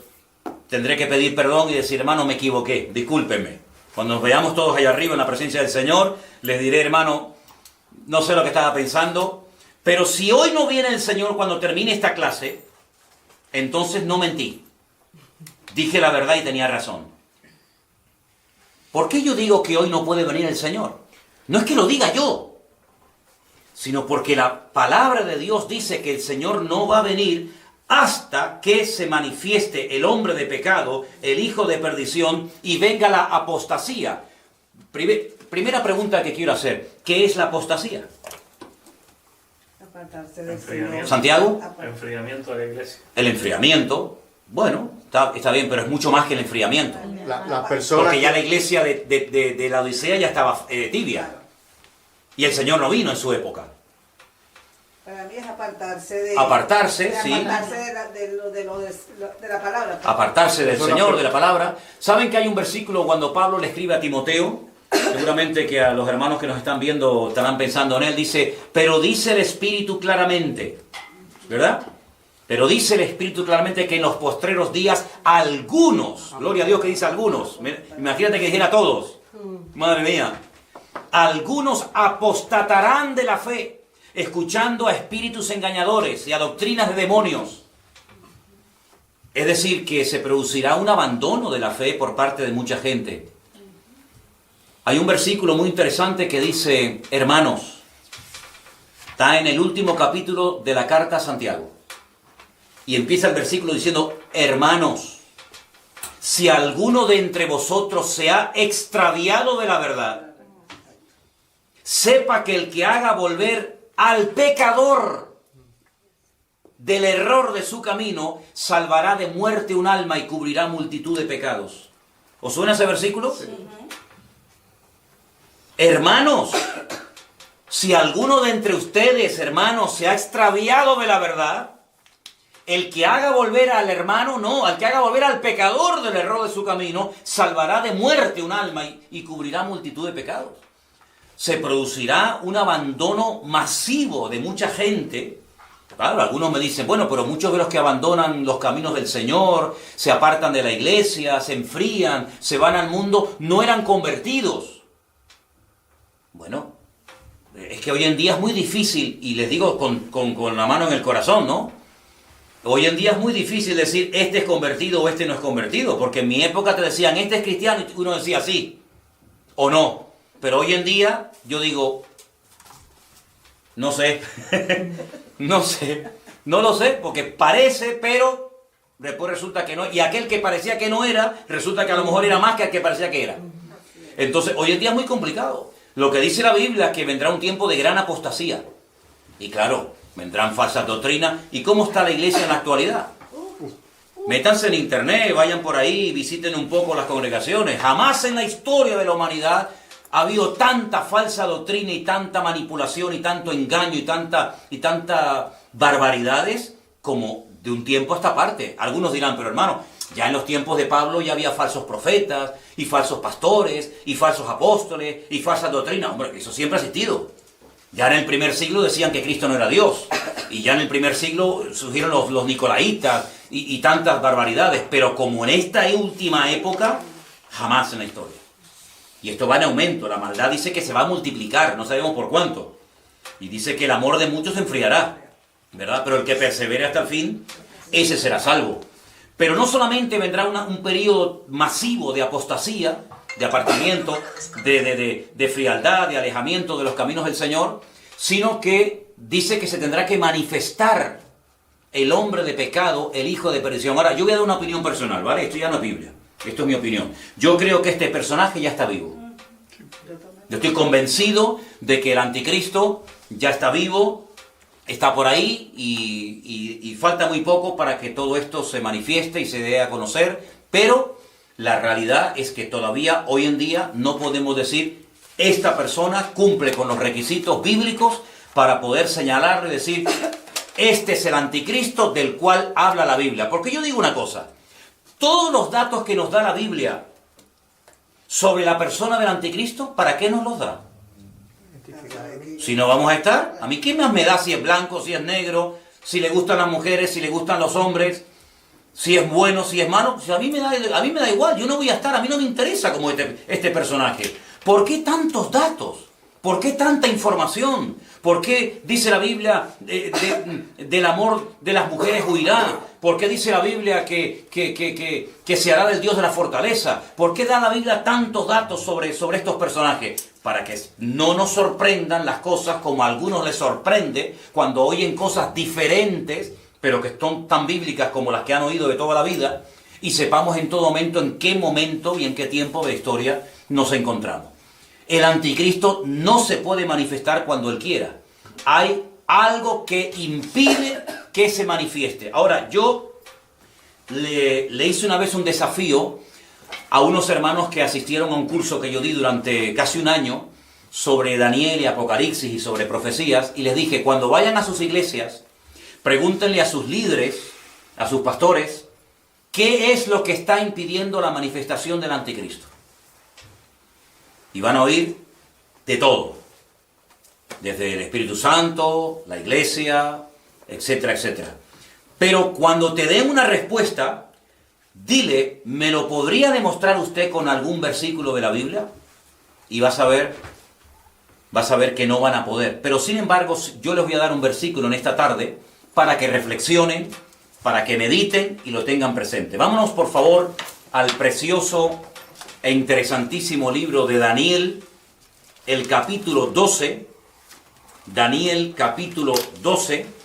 tendré que pedir perdón y decir, hermano, me equivoqué, discúlpenme. Cuando nos veamos todos allá arriba en la presencia del Señor, les diré, hermano, no sé lo que estaba pensando, pero si hoy no viene el Señor cuando termine esta clase, entonces no mentí. Dije la verdad y tenía razón. ¿Por qué yo digo que hoy no puede venir el Señor? No es que lo diga yo, sino porque la palabra de Dios dice que el Señor no va a venir hasta que se manifieste el hombre de pecado, el hijo de perdición, y venga la apostasía. Primera pregunta que quiero hacer, ¿qué es la apostasía? Apartarse del Enfriamiento. Señor. ¿Santiago? Enfriamiento de la iglesia. El enfriamiento, bueno, está bien, pero es mucho más que el enfriamiento. Las personas Porque ya que- la iglesia de la Odisea ya estaba tibia. Y el Señor no vino en su época. Para mí es apartarse de... Apartarse, sí. Apartarse de la palabra. Apartarse del Eso Señor, no- de la palabra. ¿Saben que hay un versículo cuando Pablo le escribe a Timoteo? Seguramente que a los hermanos que nos están viendo estarán pensando en él. Dice, pero dice el Espíritu claramente, ¿verdad? Pero dice el Espíritu claramente que en los postreros días algunos, gloria a Dios que dice algunos, imagínate que dijera todos, madre mía, algunos apostatarán de la fe, escuchando a espíritus engañadores y a doctrinas de demonios. Es decir, que se producirá un abandono de la fe por parte de mucha gente. Hay un versículo muy interesante que dice, hermanos, está en el último capítulo de la carta a Santiago. Y empieza el versículo diciendo, hermanos, si alguno de entre vosotros se ha extraviado de la verdad, sepa que el que haga volver al pecador del error de su camino, salvará de muerte un alma y cubrirá multitud de pecados. ¿Os suena ese versículo? Sí. Hermanos, si alguno de entre ustedes, hermanos, se ha extraviado de la verdad, el que haga volver al hermano, no, al que haga volver al pecador del error de su camino, salvará de muerte un alma y cubrirá multitud de pecados. Se producirá un abandono masivo de mucha gente. Claro, algunos me dicen, bueno, pero muchos de los que abandonan los caminos del Señor, se apartan de la iglesia, se enfrían, se van al mundo, no eran convertidos. Bueno, es que hoy en día es muy difícil, y les digo con la mano en el corazón, ¿no? Hoy en día es muy difícil decir, este es convertido o este no es convertido, porque en mi época te decían, este es cristiano, y uno decía sí, o no. Pero hoy en día, yo digo, no sé, no lo sé, porque parece, pero después resulta que no, y aquel que parecía que no era, resulta que a lo mejor era más que el que parecía que era. Entonces, hoy en día es muy complicado. Lo que dice la Biblia es que vendrá un tiempo de gran apostasía. Y claro, vendrán falsas doctrinas. ¿Y cómo está la iglesia en la actualidad? Métanse en internet, vayan por ahí, visiten un poco las congregaciones. Jamás en la historia de la humanidad ha habido tanta falsa doctrina y tanta manipulación y tanto engaño y tanta barbaridades como de un tiempo a esta parte. Algunos dirán, pero hermano, ya en los tiempos de Pablo ya había falsos profetas y falsos pastores y falsos apóstoles y falsas doctrinas. Hombre, eso siempre ha existido. Ya en el primer siglo decían que Cristo no era Dios. Y ya en el primer siglo surgieron los nicolaitas y tantas barbaridades. Pero como en esta última época, jamás en la historia. Y esto va en aumento. La maldad dice que se va a multiplicar, no sabemos por cuánto. Y dice que el amor de muchos se enfriará, ¿verdad? Pero el que persevere hasta el fin, ese será salvo. Pero no solamente vendrá un periodo masivo de apostasía, de apartamiento, de frialdad, de alejamiento de los caminos del Señor, sino que dice que se tendrá que manifestar el hombre de pecado, el hijo de perdición. Ahora, yo voy a dar una opinión personal, ¿vale? Esto ya no es Biblia, esto es mi opinión. Yo creo que este personaje ya está vivo. Yo estoy convencido de que el anticristo ya está vivo, está por ahí y falta muy poco para que todo esto se manifieste y se dé a conocer, pero la realidad es que todavía hoy en día no podemos decir esta persona cumple con los requisitos bíblicos para poder señalarlo y decir este es el anticristo del cual habla la Biblia. Porque yo digo una cosa, todos los datos que nos da la Biblia sobre la persona del anticristo, ¿para qué nos los da? Si no vamos a estar, ¿a mí qué más me da si es blanco, si es negro, si le gustan las mujeres, si le gustan los hombres, si es bueno, si es malo? Pues a mí me da igual, yo no voy a estar, a mí no me interesa como este personaje. ¿Por qué tantos datos? ¿Por qué tanta información? ¿Por qué dice la Biblia del amor de las mujeres huirá? ¿Por qué dice la Biblia que se hará del Dios de la fortaleza? ¿Por qué da la Biblia tantos datos sobre estos personajes? Para que no nos sorprendan las cosas como a algunos les sorprende cuando oyen cosas diferentes, pero que son tan bíblicas como las que han oído de toda la vida, y sepamos en todo momento en qué momento y en qué tiempo de historia nos encontramos. El anticristo no se puede manifestar cuando él quiera. Hay algo que impide que se manifieste. Ahora, yo le hice una vez un desafío a unos hermanos que asistieron a un curso que yo di durante casi un año sobre Daniel y Apocalipsis y sobre profecías, y les dije, cuando vayan a sus iglesias, pregúntenle a sus líderes, a sus pastores, ¿qué es lo que está impidiendo la manifestación del anticristo? Y van a oír de todo, desde el Espíritu Santo, la iglesia, etcétera, etcétera. Pero cuando te den una respuesta, dile, ¿me lo podría demostrar usted con algún versículo de la Biblia? Y vas a ver que no van a poder. Pero sin embargo, yo les voy a dar un versículo en esta tarde para que reflexionen, para que mediten y lo tengan presente. Vámonos por favor al precioso e interesantísimo libro de Daniel, el capítulo 12. Daniel capítulo 12.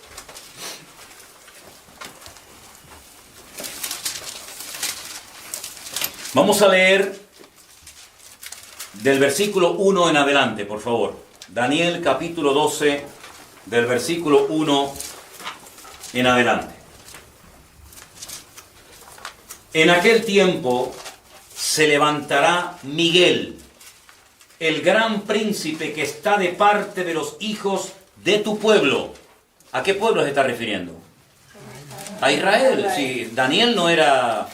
Vamos a leer del versículo 1 en adelante, por favor. Daniel capítulo 12, del versículo 1 en adelante. En aquel tiempo se levantará Miguel, el gran príncipe que está de parte de los hijos de tu pueblo. ¿A qué pueblo se está refiriendo? A Israel. Sí, Daniel no era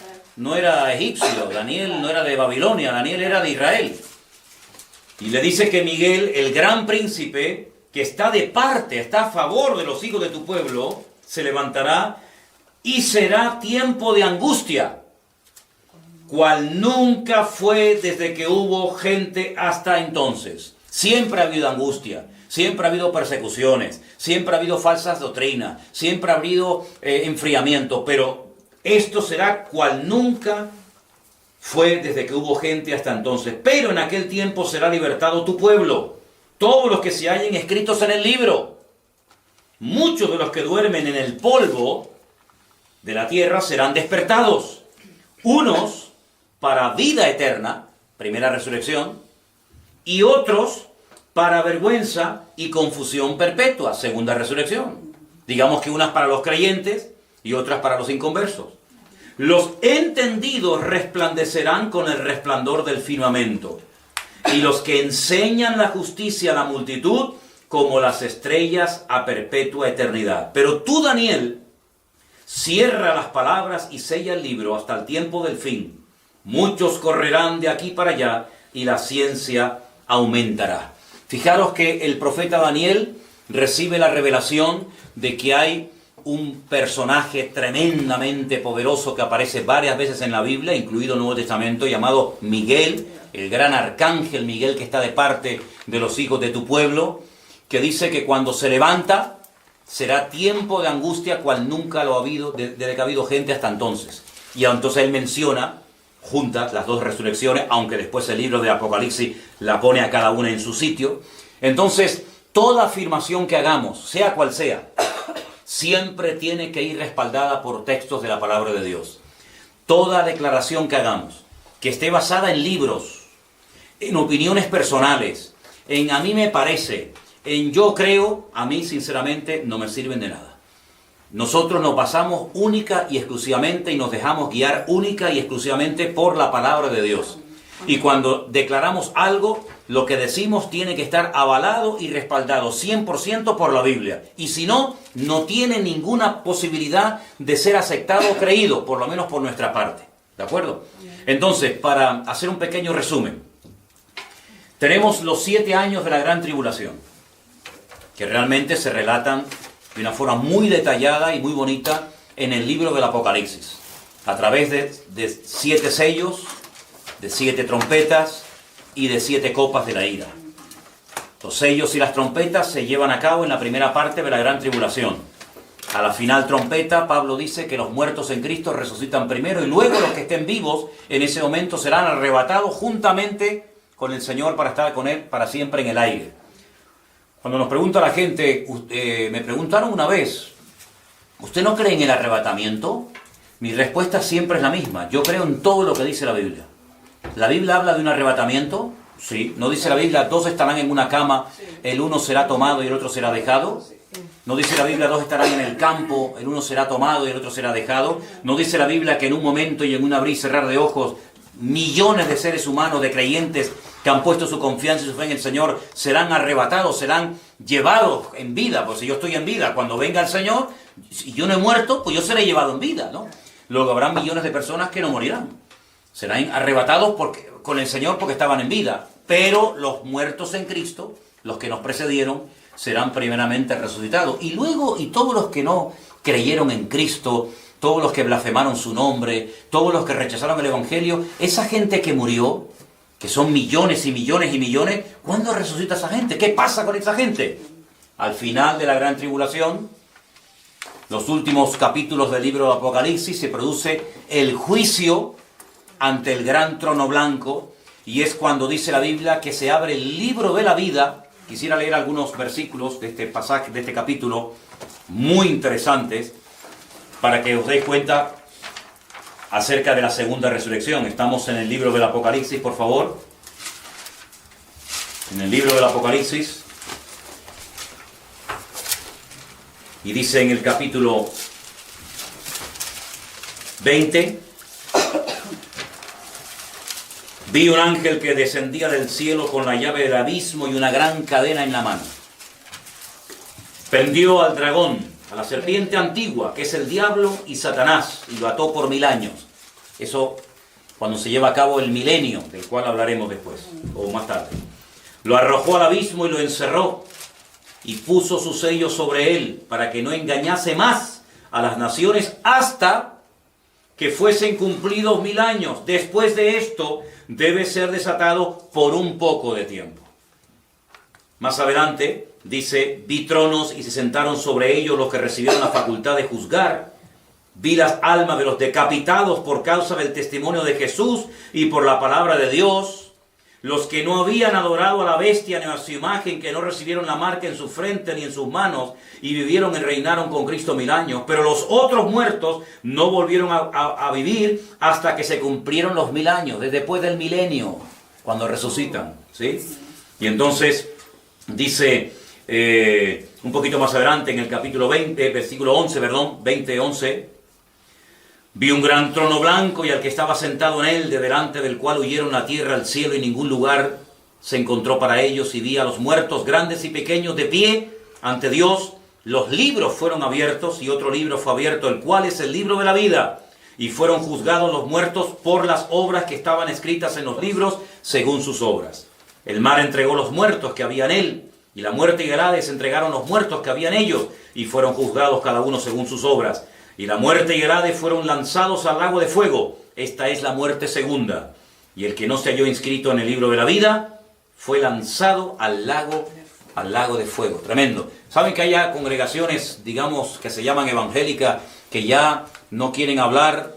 egipcio, Daniel no era de Babilonia, Daniel era de Israel. Y le dice que Miguel, el gran príncipe, que está de parte, está a favor de los hijos de tu pueblo, se levantará y será tiempo de angustia, cual nunca fue desde que hubo gente hasta entonces. Siempre ha habido angustia, siempre ha habido persecuciones, siempre ha habido falsas doctrinas, siempre ha habido enfriamiento, pero esto será cual nunca fue desde que hubo gente hasta entonces. Pero en aquel tiempo será libertado tu pueblo, todos los que se hallen escritos en el libro. Muchos de los que duermen en el polvo de la tierra serán despertados. Unos para vida eterna, primera resurrección, y otros para vergüenza y confusión perpetua, segunda resurrección. Digamos que unas para los creyentes y otras para los inconversos. Los entendidos resplandecerán con el resplandor del firmamento, y los que enseñan la justicia a la multitud como las estrellas a perpetua eternidad. Pero tú, Daniel, cierra las palabras y sella el libro hasta el tiempo del fin. Muchos correrán de aquí para allá y la ciencia aumentará. Fijaros que el profeta Daniel recibe la revelación de que hay un personaje tremendamente poderoso que aparece varias veces en la Biblia, incluido el Nuevo Testamento, llamado Miguel, el gran arcángel Miguel que está de parte de los hijos de tu pueblo, que dice que cuando se levanta será tiempo de angustia cual nunca lo ha habido, desde que ha habido gente hasta entonces. Y entonces él menciona juntas las dos resurrecciones, aunque después el libro de Apocalipsis la pone a cada una en su sitio. Entonces, toda afirmación que hagamos, sea cual sea, siempre tiene que ir respaldada por textos de la palabra de Dios. Toda declaración que hagamos, que esté basada en libros, en opiniones personales, en a mí me parece, en yo creo, a mí sinceramente no me sirven de nada. Nosotros nos basamos única y exclusivamente y nos dejamos guiar única y exclusivamente por la palabra de Dios. Y cuando declaramos algo, lo que decimos tiene que estar avalado y respaldado 100% por la Biblia. Y si no, no tiene ninguna posibilidad de ser aceptado o creído, por lo menos por nuestra parte. ¿De acuerdo? Entonces, para hacer un pequeño resumen, tenemos los 7 años de la gran tribulación, que realmente se relatan de una forma muy detallada y muy bonita en el libro del Apocalipsis, a través de 7 sellos, de 7 trompetas y de 7 copas de la ira. Los sellos y las trompetas se llevan a cabo en la primera parte de la gran tribulación. A la final trompeta, Pablo dice que los muertos en Cristo resucitan primero y luego los que estén vivos en ese momento serán arrebatados juntamente con el Señor para estar con Él para siempre en el aire. Cuando nos pregunta la gente, me preguntaron una vez, ¿usted no cree en el arrebatamiento? Mi respuesta siempre es la misma, yo creo en todo lo que dice la Biblia. ¿La Biblia habla de un arrebatamiento? Sí. ¿No dice la Biblia, dos estarán en una cama, el uno será tomado y el otro será dejado? ¿No dice la Biblia, dos estarán en el campo, el uno será tomado y el otro será dejado? ¿No dice la Biblia que en un momento y en un abrir y cerrar de ojos, millones de seres humanos, de creyentes que han puesto su confianza y su fe en el Señor, serán arrebatados, serán llevados en vida? Pues si yo estoy en vida, cuando venga el Señor, si yo no he muerto, pues yo seré llevado en vida, ¿no? Luego habrá millones de personas que no morirán. Serán arrebatados con el Señor porque estaban en vida. Pero los muertos en Cristo, los que nos precedieron, serán primeramente resucitados. Y luego, y todos los que no creyeron en Cristo, todos los que blasfemaron su nombre, todos los que rechazaron el Evangelio, esa gente que murió, que son millones y millones y millones, ¿cuándo resucita esa gente? ¿Qué pasa con esa gente? Al final de la gran tribulación, los últimos capítulos del libro de Apocalipsis, se produce el juicio ante el gran trono blanco, y es cuando dice la Biblia que se abre el libro de la vida. Quisiera leer algunos versículos de este pasaje, de este capítulo, muy interesantes, para que os deis cuenta acerca de la segunda resurrección. Estamos en el libro del Apocalipsis, por favor. En el libro del Apocalipsis. Y dice en el capítulo 20... Vi un ángel que descendía del cielo con la llave del abismo y una gran cadena en la mano. Prendió al dragón, a la serpiente antigua, que es el diablo y Satanás, y lo ató por 1000 años. Eso cuando se lleva a cabo el milenio, del cual hablaremos después, o más tarde. Lo arrojó al abismo y lo encerró, y puso su sello sobre él, para que no engañase más a las naciones hasta que fuesen cumplidos 1000 años. Después de esto, debe ser desatado por un poco de tiempo. Más adelante, dice, vi tronos y se sentaron sobre ellos los que recibieron la facultad de juzgar. Vi las almas de los decapitados por causa del testimonio de Jesús y por la palabra de Dios. Los que no habían adorado a la bestia ni a su imagen, que no recibieron la marca en su frente ni en sus manos, y vivieron y reinaron con Cristo 1000 años. Pero los otros muertos no volvieron a vivir hasta que se cumplieron los 1000 años, después del milenio, cuando resucitan, ¿sí? Y entonces dice, un poquito más adelante, en el capítulo 20, versículo 11, 11, vi un gran trono blanco y al que estaba sentado en él, de delante del cual huyeron la tierra, el cielo y ningún lugar se encontró para ellos, y vi a los muertos grandes y pequeños de pie ante Dios. Los libros fueron abiertos y otro libro fue abierto, el cual es el libro de la vida, y fueron juzgados los muertos por las obras que estaban escritas en los libros según sus obras. El mar entregó los muertos que había en él, y la muerte y el Hades entregaron los muertos que había en ellos, y fueron juzgados cada uno según sus obras. Y la muerte y el Hades fueron lanzados al lago de fuego. Esta es la muerte segunda. Y el que no se halló inscrito en el libro de la vida fue lanzado al lago de fuego. Tremendo. ¿Saben que hay congregaciones, digamos, que se llaman evangélicas, que ya no quieren hablar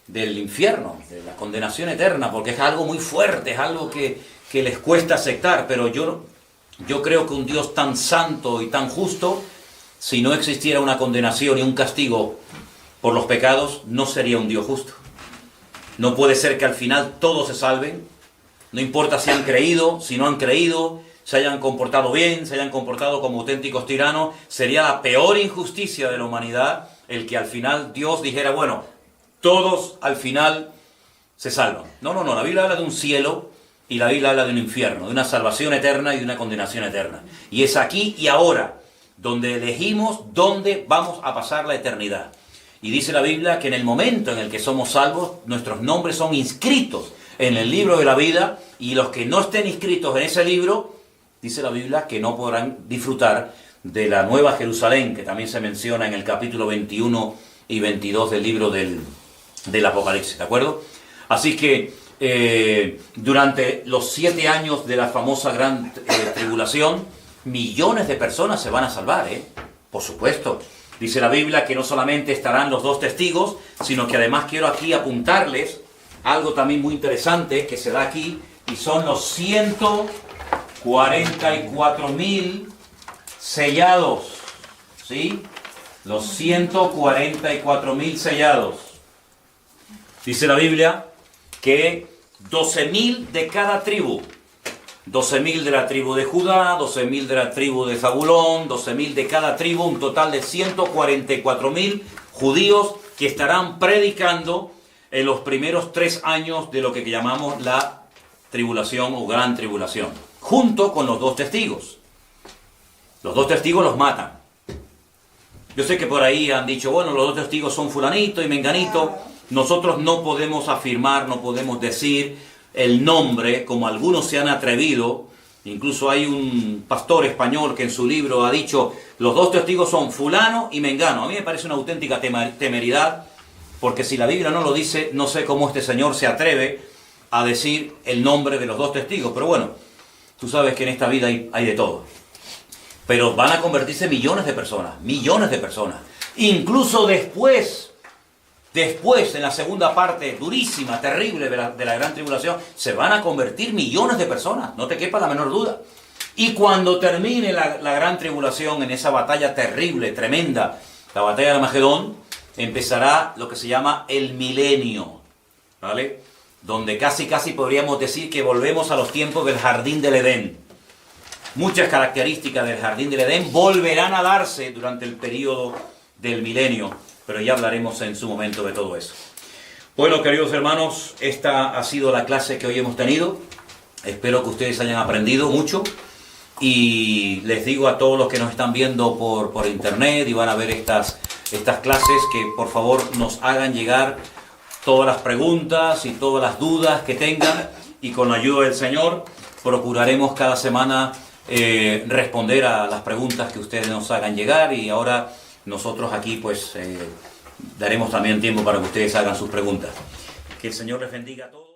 del infierno, de la condenación eterna, porque es algo muy fuerte, es algo que les cuesta aceptar? Pero yo creo que un Dios tan santo y tan justo, si no existiera una condenación y un castigo por los pecados, no sería un Dios justo. No puede ser que al final todos se salven, no importa si han creído, si no han creído, se hayan comportado bien, se hayan comportado como auténticos tiranos. Sería la peor injusticia de la humanidad el que al final Dios dijera, bueno, todos al final se salvan. No, la Biblia habla de un cielo y la Biblia habla de un infierno, de una salvación eterna y de una condenación eterna. Y es aquí y ahora donde elegimos dónde vamos a pasar la eternidad. Y dice la Biblia que en el momento en el que somos salvos, nuestros nombres son inscritos en el libro de la vida, y los que no estén inscritos en ese libro, dice la Biblia que no podrán disfrutar de la Nueva Jerusalén, que también se menciona en el capítulo 21 y 22 del libro del Apocalipsis, ¿de acuerdo? Así que durante los 7 años de la famosa gran tribulación, millones de personas se van a salvar, por supuesto. Dice la Biblia que no solamente estarán los 2 testigos, sino que además quiero aquí apuntarles algo también muy interesante que se da aquí, y son los 144.000 sellados, ¿sí? Los 144.000 sellados. Dice la Biblia que 12.000 de cada tribu. 12.000 de la tribu de Judá, 12.000 de la tribu de Zabulón, 12.000 de cada tribu, un total de 144.000 judíos que estarán predicando en los primeros 3 años de lo que llamamos la tribulación o gran tribulación, junto con los 2 testigos. Los 2 testigos los matan. Yo sé que por ahí han dicho, bueno, los 2 testigos son fulanito y menganito. Nosotros no podemos afirmar, no podemos decir el nombre, como algunos se han atrevido. Incluso hay un pastor español que en su libro ha dicho, los 2 testigos son fulano y mengano. A mí me parece una auténtica temeridad, porque si la Biblia no lo dice, no sé cómo este señor se atreve a decir el nombre de los 2 testigos. Pero bueno, tú sabes que en esta vida hay de todo. Pero van a convertirse millones de personas. Incluso después, en la segunda parte durísima, terrible de la gran tribulación, se van a convertir millones de personas, no te quepa la menor duda. Y cuando termine la gran tribulación, en esa batalla terrible, tremenda, la batalla de Armagedón, empezará lo que se llama el milenio, ¿vale? Donde casi podríamos decir que volvemos a los tiempos del Jardín del Edén. Muchas características del Jardín del Edén volverán a darse durante el periodo del milenio, pero ya hablaremos en su momento de todo eso. Bueno, queridos hermanos, esta ha sido la clase que hoy hemos tenido. Espero que ustedes hayan aprendido mucho. Y les digo a todos los que nos están viendo por internet y van a ver estas clases, que por favor nos hagan llegar todas las preguntas y todas las dudas que tengan. Y con la ayuda del Señor procuraremos cada semana responder a las preguntas que ustedes nos hagan llegar. Y ahora nosotros aquí pues daremos también tiempo para que ustedes hagan sus preguntas. Que el Señor les bendiga a todos.